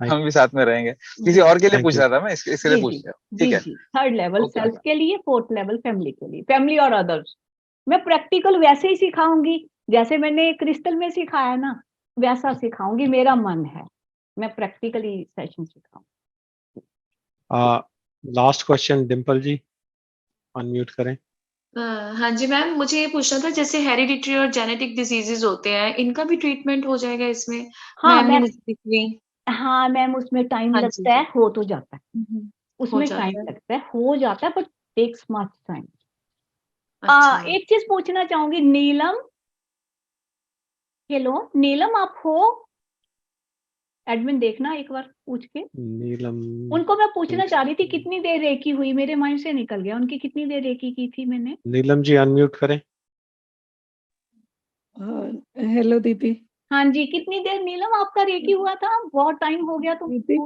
हम भी साथ में रहेंगे। किसी जी और के लिए थैंक पूछ यू। रहा था मैं, इसके लिए जी पूछ जी रहा हूँ, ठीक जी है? जी। 3rd level okay self okay. के लिए, 4th लेवल फैमिली के लिए, फैमिली और अदर्स। मैं प्रैक्टिकल वैसे ही सिखाऊंगी जैसे मैंने क्रिस्टल में सिखाया ना, वैसा सिखाऊंगी, मेरा मन है मैं प्रैक्टिकली सेशन सिखाऊंगी। Last question Dimple ji unmute करें। हाँ जी मैम, मुझे ये पूछना था, जैसे हेरिडिटरी और जेनेटिक डिजीजेस होते हैं, इनका भी ट्रीटमेंट हो जाएगा इसमें? हाँ मैम ने मैम, मुझे दिखी। हाँ मैम, उसमें टाइम हाँ जी लगता जी। है, हो तो जाता है, हो उसमें टाइम जाता है। लगता है, हो जाता है, बट टेक्स मच टाइम। अच्छा। एक चीज पूछना चाहूंगी, नीलम, हेलो नीलम, आप हो? एडमिन देखना एक बार पूछ के, नीलम उनको मैं पूछना चाह रही थी कितनी देर रेकी हुई, मेरे माइंड से निकल गया, उनकी कितनी देर रेकी की थी मैंने। नीलम जी अनम्यूट करें। हेलो दीदी। हाँ जी, कितनी देर नीलम आपका रेकी हुआ था? बहुत टाइम हो गया तो। दीदी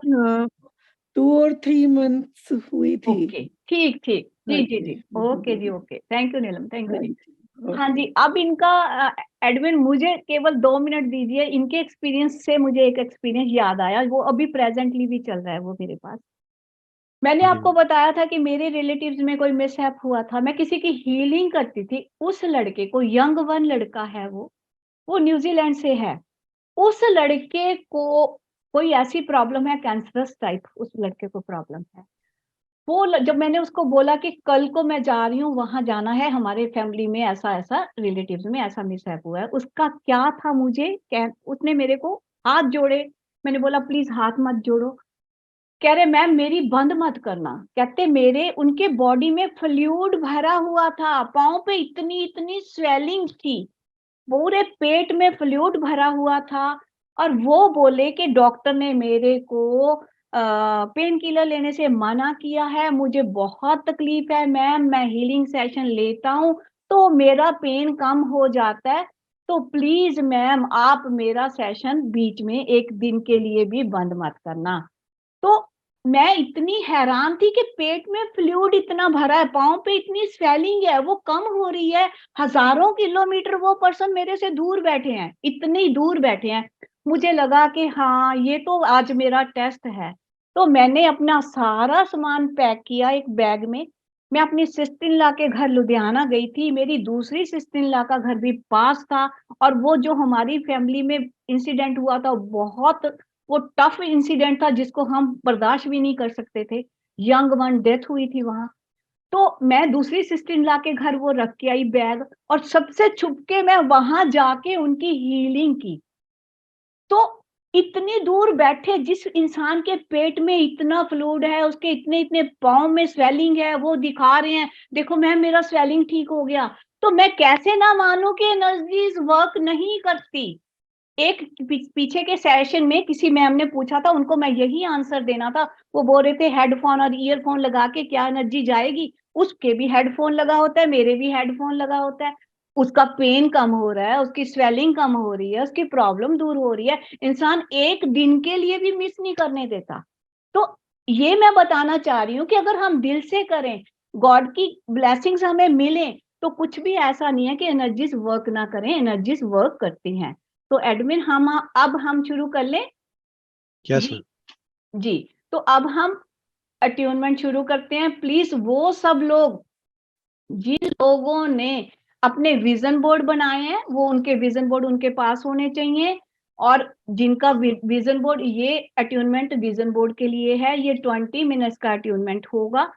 2 और 3 मंथ्स हुई थी। ओके, ठीक ठीक, हाँ जी जी जी, जी, ओके जी, okay, thank you Neelam, thank you हाँ जी। जी, हाँ ओके। जी, अब इनका एडमिन मुझे केवल 2 मिनट दीजिए, इनके एक्सपीरियंस से मुझे एक एक्सपीरियंस याद आया, वो अभी प्रेजेंटली भी चल रहा है वो मेरे पास। मैंने जी आपको बताया था कि मेरे रिलेटिव्स में कोई मिसहैप हुआ था, मैं किसी की हीलिंग करती थी, उस लड़के को, यंग वन लड़का है वो न्यूजीलैंड से है, उस लड़के को कोई ऐसी प्रॉब्लम है, कैंसरस टाइप, उस लड़के को प्रॉब्लम है। जब मैंने उसको बोला कि कल को मैं जा रही हूँ, वहां जाना है, हमारे फैमिली में ऐसा ऐसा, रिलेटिव्स में ऐसा मिसहैप हुआ है, उसका क्या था, उसने मेरे को हाथ जोड़े, मैंने बोला प्लीज हाथ मत जोड़ो, कह रहे मैम मेरी बंद मत करना, कहते मेरे उनके बॉडी में फ्लूइड भरा हुआ था, पाँव पे इतनी इतनी स्वेलिंग थी, पूरे पेट में फ्लूइड भरा हुआ था, और वो बोले कि डॉक्टर ने मेरे को पेन किलर लेने से मना किया है, मुझे बहुत तकलीफ है मैम, मैं हीलिंग सेशन लेता हूँ तो मेरा पेन कम हो जाता है, तो प्लीज मैम आप मेरा सेशन बीच में एक दिन के लिए भी बंद मत करना। तो मैं इतनी हैरान थी कि पेट में फ्लूइड इतना भरा है, पाँव पे इतनी स्वेलिंग है, वो कम हो रही है, हजारों किलोमीटर वो पर्सन मेरे से दूर बैठे हैं, इतनी दूर बैठे हैं। मुझे लगा कि हाँ ये तो आज मेरा टेस्ट है, तो मैंने अपना सारा सामान पैक किया एक बैग में, मैं अपनी सिस्टर इन लॉ के घर लुधियाना गई थी, मेरी दूसरी सिस्टर इन लॉ का घर भी पास था, और वो जो हमारी फैमिली में इंसिडेंट हुआ था बहुत वो टफ इंसिडेंट था जिसको हम बर्दाश्त भी नहीं कर सकते थे, यंग वन डेथ हुई थी वहां, तो मैं दूसरी सिस्टर इन लॉ के घर वो रख के आई बैग, और सबसे छुप के मैं वहां जाके उनकी हीलिंग की। तो इतनी दूर बैठे, जिस इंसान के पेट में इतना फ्लूइड है, उसके इतने इतने पाँव में स्वेलिंग है, वो दिखा रहे हैं देखो मैम मेरा स्वेलिंग ठीक हो गया, तो मैं कैसे ना मानूं कि एनर्जीज वर्क नहीं करती। एक पीछे के सेशन में किसी मैम ने पूछा था, उनको मैं यही आंसर देना था, वो बोल रहे थे हेडफोन और ईयरफोन लगा के क्या एनर्जी जाएगी, उसके भी हेडफोन लगा होता है, मेरे भी हेडफोन लगा होता है, उसका पेन कम हो रहा है, उसकी स्वेलिंग कम हो रही है, उसकी प्रॉब्लम दूर हो रही है, इंसान एक दिन के लिए भी मिस नहीं करने देता। तो ये मैं बताना चाह रही हूँ कि अगर हम दिल से करें, गॉड की ब्लेसिंग्स हमें मिले, तो कुछ भी ऐसा नहीं है कि एनर्जीज वर्क ना करें, एनर्जीज वर्क करती हैं। तो एडमिन अब हम शुरू कर लें? यस जी, तो अब हम अट्यूनमेंट शुरू करते हैं। प्लीज वो सब लोग जिन लोगों ने अपने विजन बोर्ड बनाए हैं, वो उनके विजन बोर्ड उनके पास होने चाहिए, और जिनका विजन बोर्ड, ये अट्यूनमेंट विजन बोर्ड के लिए है, ये 20 मिनट्स का अट्यूनमेंट होगा।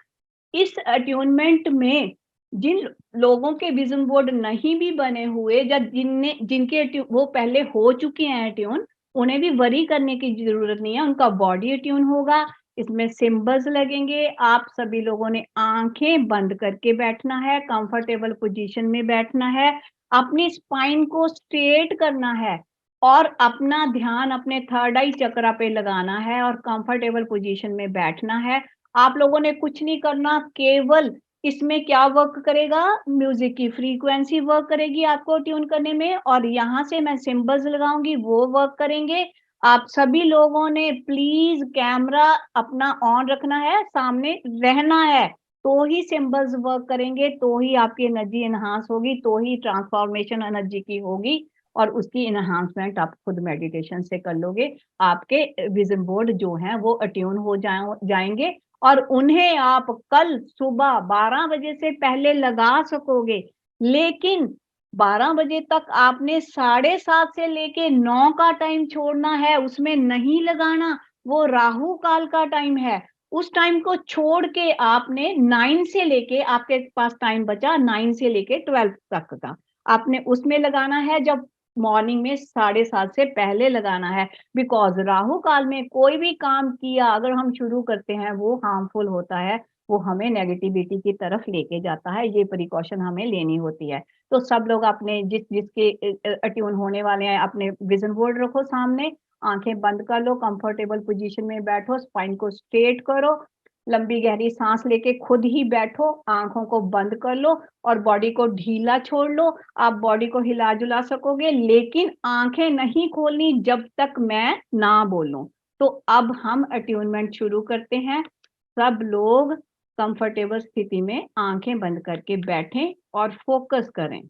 इस अट्यूनमेंट में जिन लोगों के विजन बोर्ड नहीं भी बने हुए, या जिनके वो पहले हो चुके हैं अट्यून, उन्हें भी वरी करने की जरूरत नहीं है, उनका बॉडी अट्यून होगा। इसमें सिंबल्स लगेंगे, आप सभी लोगों ने आंखें बंद करके बैठना है, कंफर्टेबल पोजीशन में बैठना है, अपनी स्पाइन को स्ट्रेट करना है, और अपना ध्यान अपने थर्ड आई चक्रा पे लगाना है, और कंफर्टेबल पोजीशन में बैठना है। आप लोगों ने कुछ नहीं करना, केवल इसमें क्या वर्क करेगा, म्यूजिक की फ्रीक्वेंसी वर्क करेगी आपको ट्यून करने में, और यहाँ से मैं सिंबल्स लगाऊंगी, वो वर्क करेंगे। आप सभी लोगों ने प्लीज कैमरा अपना ऑन रखना है, सामने रहना है, तो ही सिंबल्स वर्क करेंगे, तो ही आपकी एनर्जी एनहांस होगी, तो ही ट्रांसफॉर्मेशन एनर्जी की होगी, और उसकी एनहांसमेंट आप खुद मेडिटेशन से कर लोगे। आपके विजन बोर्ड जो हैं वो अट्यून हो जाएंगे, और उन्हें आप कल सुबह 12 बजे से पहले लगा सकोगे। लेकिन 12 बजे तक आपने 7:30 से लेके 9 का टाइम छोड़ना है, उसमें नहीं लगाना, वो राहु काल का टाइम है। उस टाइम को छोड़ के आपने 9 से लेके, आपके पास टाइम बचा 9 से लेके 12 तक का, आपने उसमें लगाना है, जब मॉर्निंग में 7:30 से पहले लगाना है। बिकॉज राहु काल में कोई भी काम किया अगर हम शुरू करते हैं, वो हार्मफुल होता है, वो हमें नेगेटिविटी की तरफ लेके जाता है, ये प्रिकॉशन हमें लेनी होती है। तो सब लोग अपने जिसके अट्यून होने वाले हैं, अपने विजन बोर्ड रखो सामने, आंखें बंद कर लो, कंफर्टेबल पोजीशन में बैठो, स्पाइन को स्ट्रेट करो, लंबी गहरी सांस लेके खुद ही बैठो, आंखों को बंद कर लो, और बॉडी को ढीला छोड़ लो। आप बॉडी को हिला जुला सकोगे, लेकिन आंखें नहीं खोलनी जब तक मैं ना बोलूं। तो अब हम अट्यूनमेंट शुरू करते हैं। सब लोग कंफर्टेबल स्थिति में आंखें बंद करके बैठें और फोकस करें।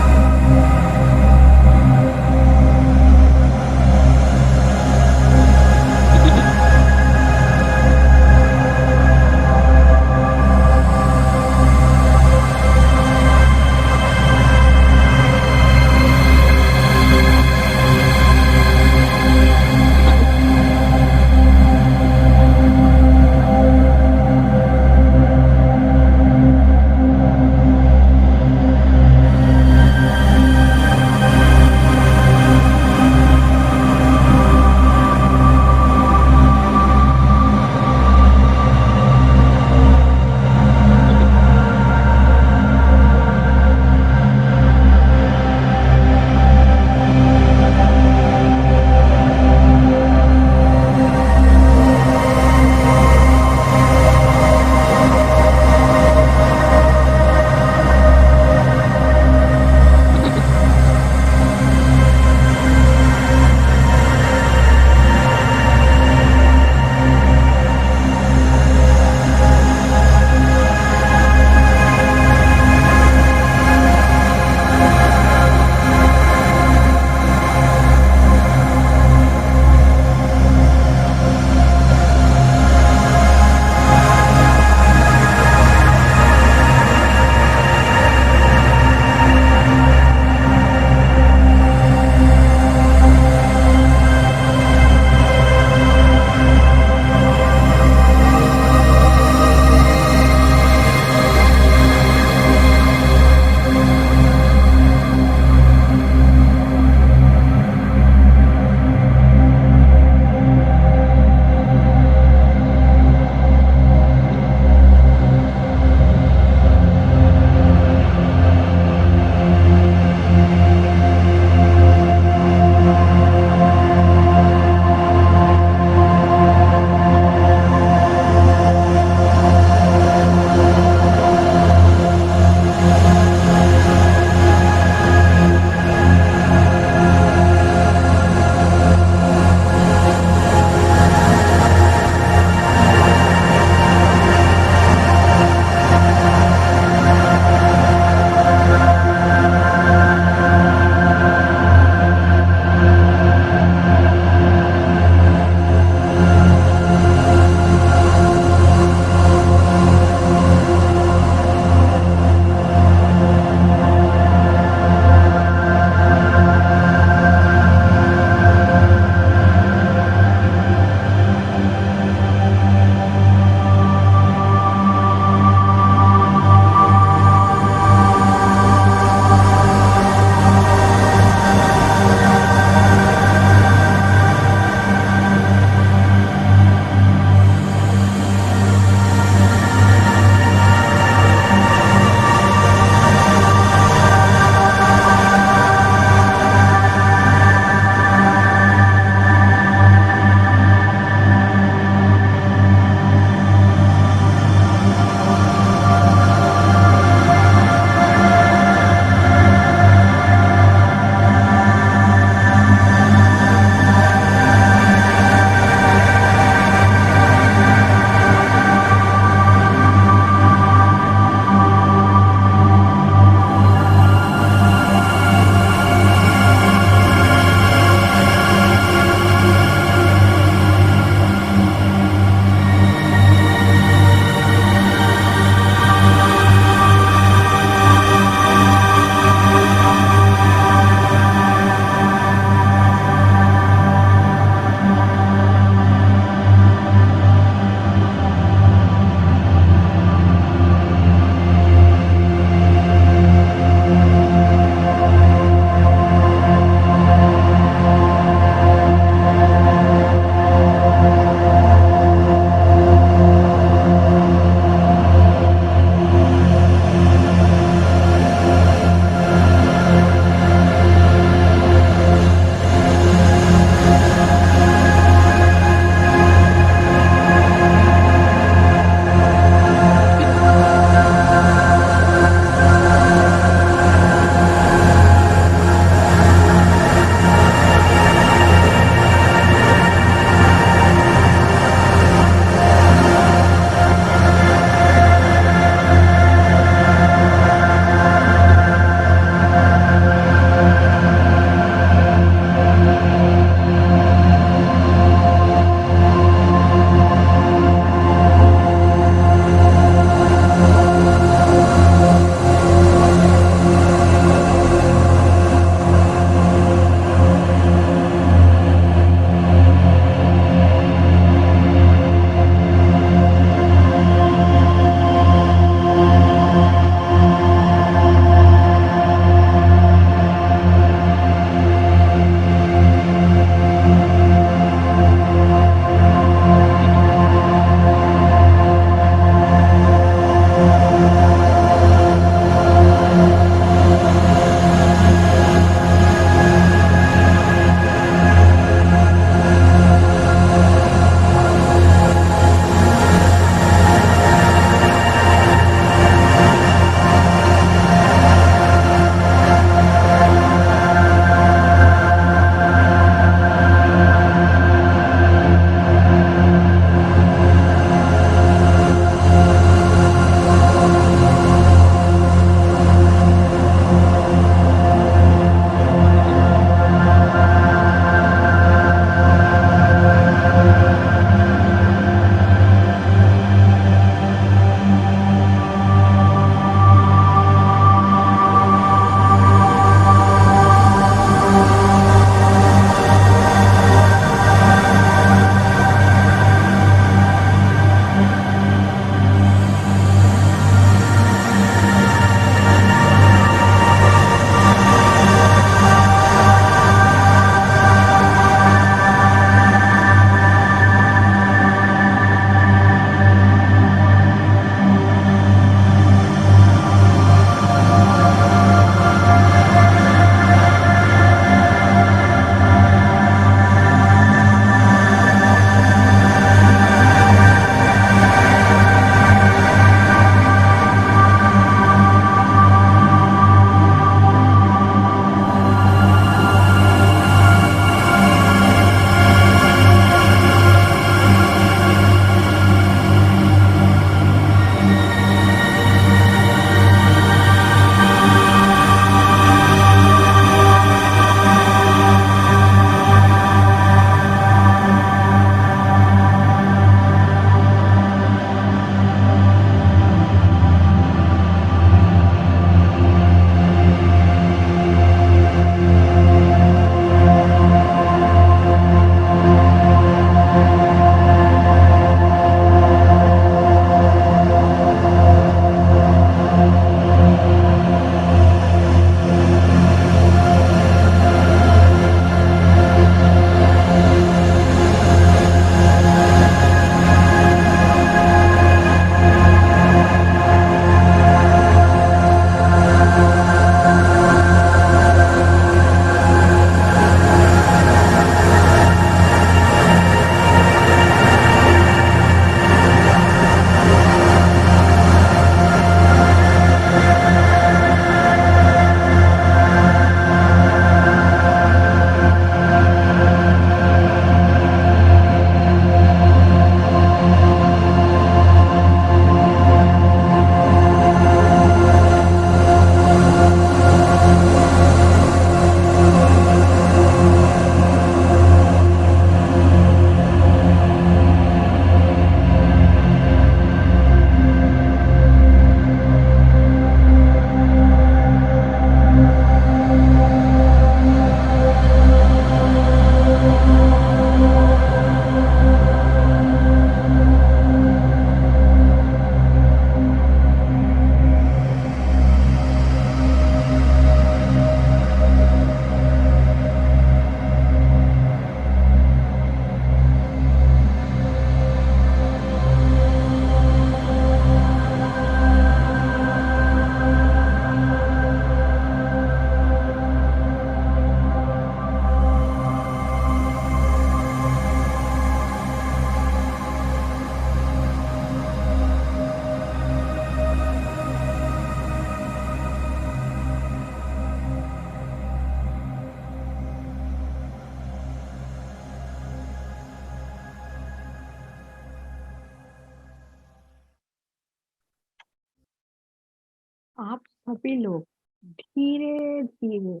आप सभी लोग धीरे धीरे,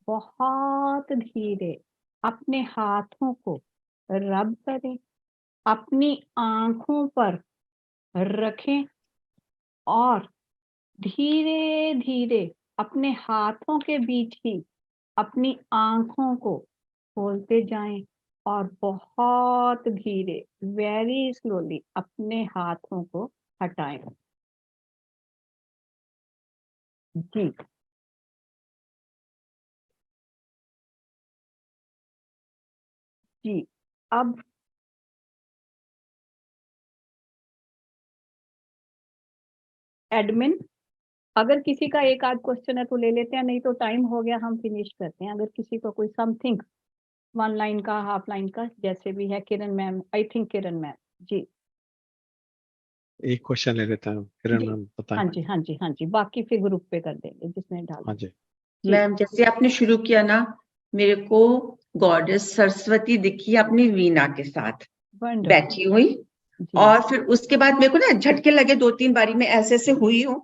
बहुत धीरे अपने हाथों को रब करें, अपनी आंखों पर रखें और धीरे धीरे अपने हाथों के बीच ही अपनी आंखों को खोलते जाएं और बहुत धीरे, वेरी स्लोली अपने हाथों को हटाएं। जी, जी, अब एडमिन, अगर किसी का एक आध क्वेश्चन है तो ले लेते हैं, नहीं तो टाइम हो गया, हम फिनिश करते हैं। अगर किसी को कोई समथिंग 1 लाइन का, हाफ लाइन का, जैसे भी है। Kiran ma'am, I think Kiran ma'am. जी एक क्वेश्चन ले लेते हैं, किरण जी, मैम बताएं। हाँ जी, हाँ जी, हाँ जी, बाकी फिर ग्रुप पे कर देंगे जिसने डाला। हाँ जी। जी, मैम जैसे आपने शुरू किया ना, मेरे को गॉडेस सरस्वती दिखी अपनी वीणा के साथ वंडरफुल बैठी हुई, जी। और फिर उसके बाद मेरे को ना झटके लगे 2-3 बारी में ऐसे ऐसे हुई हूँ,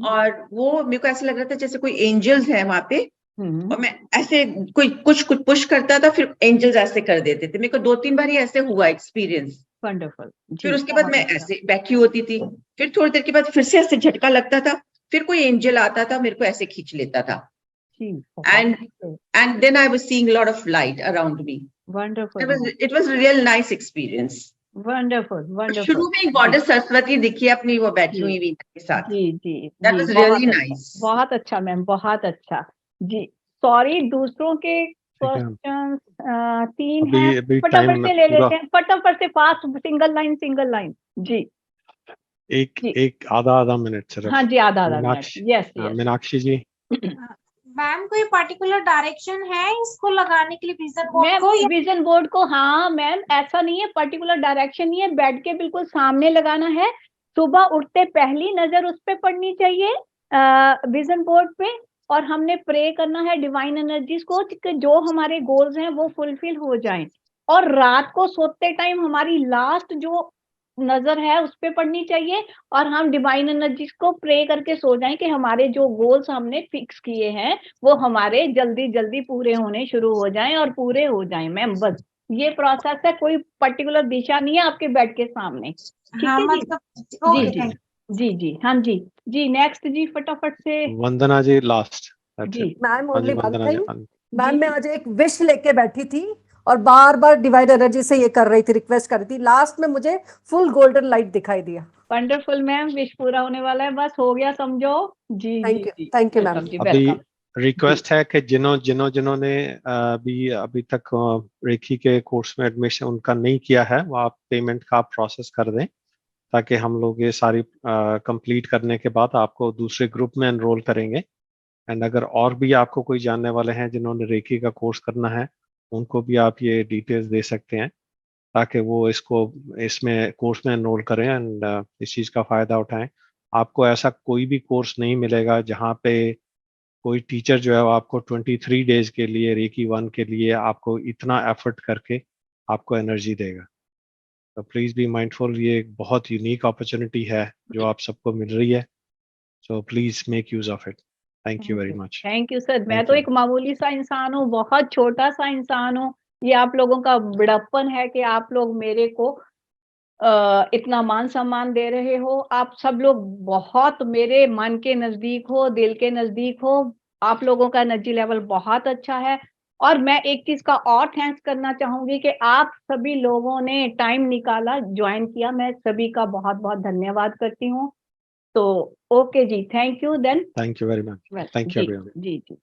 और वो मेरे को ऐसा लग रहा था जैसे कोई एंजल्स है वहां पे, और मैं ऐसे कोई कुछ पुश करता था, फिर एंजल्स ऐसे कर देते थे। मेरे को 2-3 बार ऐसे हुआ एक्सपीरियंस। वंडरफुल फिर जी, उसके बाद बहुत मैं अच्छा। ऐसे बैठी होती थी, फिर थोड़ी देर के बाद फिर से ऐसे झटका लगता था, फिर कोई एंजल आता था, मेरे को ऐसे खींच लेता था, जी, and then I was seeing a lot of light around me. Wonderful, It was a real nice experience. Wonderful, wonderful. शुरू में गॉडेस सरस्वती दिखी अपनी वो बैठी हुई वीणा के साथ। जी जी That जी, was बहुत really अच्छा, nice. बहुत अच्छा मैम, बहुत अच्छा। जी, सॉरी, दूसरों के ठीक है, क्वेश्चन 3 अभी हैं, अभी फटाफट टाइम से ले पूरा, लेते हैं, फटाफट से, fast, single line, single line. जी एक जी, एक आधा मिनट सिर्फ। हाँ जी, आधा minute. Meenakshi, yes yes. Meenakshi ji. Ma'am कोई पर्टिकुलर डायरेक्शन है इसको लगाने के लिए विजन बोर्ड मैम को, या विजन बोर्ड को, हाँ मैम, ऐसा नहीं है, पर्टिकुलर डायरेक्शन नहीं है, बेड के बिल्कुल सामने लगाना है। सुबह उठते पहली नजर उस पे पड़नी चाहिए, विजन बोर्ड पे, और हमने प्रे करना है डिवाइन एनर्जीज को कि जो हमारे गोल्स हैं वो फुलफिल हो जाएं। और रात को सोते टाइम हमारी लास्ट जो नजर है उस पे पड़नी चाहिए, और हम डिवाइन एनर्जीज को प्रे करके सो जाएं कि हमारे जो गोल्स हमने फिक्स किए हैं वो हमारे जल्दी जल्दी पूरे होने शुरू हो जाएं और पूरे हो जाएं। मैम बस ये प्रोसेस है, कोई पर्टिकुलर दिशा नहीं है आपके बेड के सामने। ठीक हाँ है जी, मतलब जी ओके, जी थैंक जी जी, हाँ जी जी, नेक्स्ट जी, फटाफट से। वंदना जी लास्ट। जी मैम हाँ जी, ओनली वन वंदना जी। थिंग मैम, मैं आज एक विश लेके बैठी थी और बार बार डिवाइन एनर्जी से ये कर रही थी, रिक्वेस्ट कर रही थी, लास्ट में मुझे फुल गोल्डन लाइट दिखाई दिया। वंडरफुल मैम, विश पूरा होने वाला है, बस हो गया समझो। जी जी जी, थैंक यू मैम। वेलकम जी, अभी वेलकम। रिक्वेस्ट है कि जिन्होंने अभी तक रेखी के कोर्स में एडमिशन उनका नहीं किया है, वो आप पेमेंट का प्रोसेस कर दें, ताकि हम लोग ये सारी कंप्लीट करने के बाद आपको दूसरे ग्रुप में एनरोल करेंगे। एंड अगर और भी आपको कोई जानने वाले हैं जिन्होंने रेखी का कोर्स करना है, उनको भी आप ये डिटेल्स दे सकते हैं, ताकि वो इसमें कोर्स में एनरोल करें एंड इस चीज़ का फ़ायदा उठाएं। आपको ऐसा कोई भी कोर्स नहीं मिलेगा जहाँ पे कोई टीचर जो है वो आपको 23 डेज के लिए रेकी 1 के लिए आपको इतना एफर्ट करके आपको एनर्जी देगा। तो प्लीज़ बी माइंडफुल, ये एक बहुत यूनिक अपॉर्चुनिटी है जो आप सबको मिल रही है। So please make use of it. Thank you very much. Thank you sir. मैं Thank तो you. एक मामूली सा इंसान हूँ, बहुत छोटा सा इंसान हूँ। ये आप लोगों का बड़प्पन है कि आप लोग मेरे को इतना मान सम्मान दे रहे हो। आप सब लोग बहुत मेरे मन के नजदीक हो, दिल के नजदीक हो। आप लोगों का एनर्जी लेवल बहुत अच्छा है। और मैं एक चीज का और थैंक्स करना चाहूंगी कि आप सभी लोगों ने टाइम निकाला, ज्वाइन किया। मैं सभी का बहुत बहुत धन्यवाद करती हूँ। तो ओके जी, thank you then. Thank you very much. Thank you जी everyone. जी जी।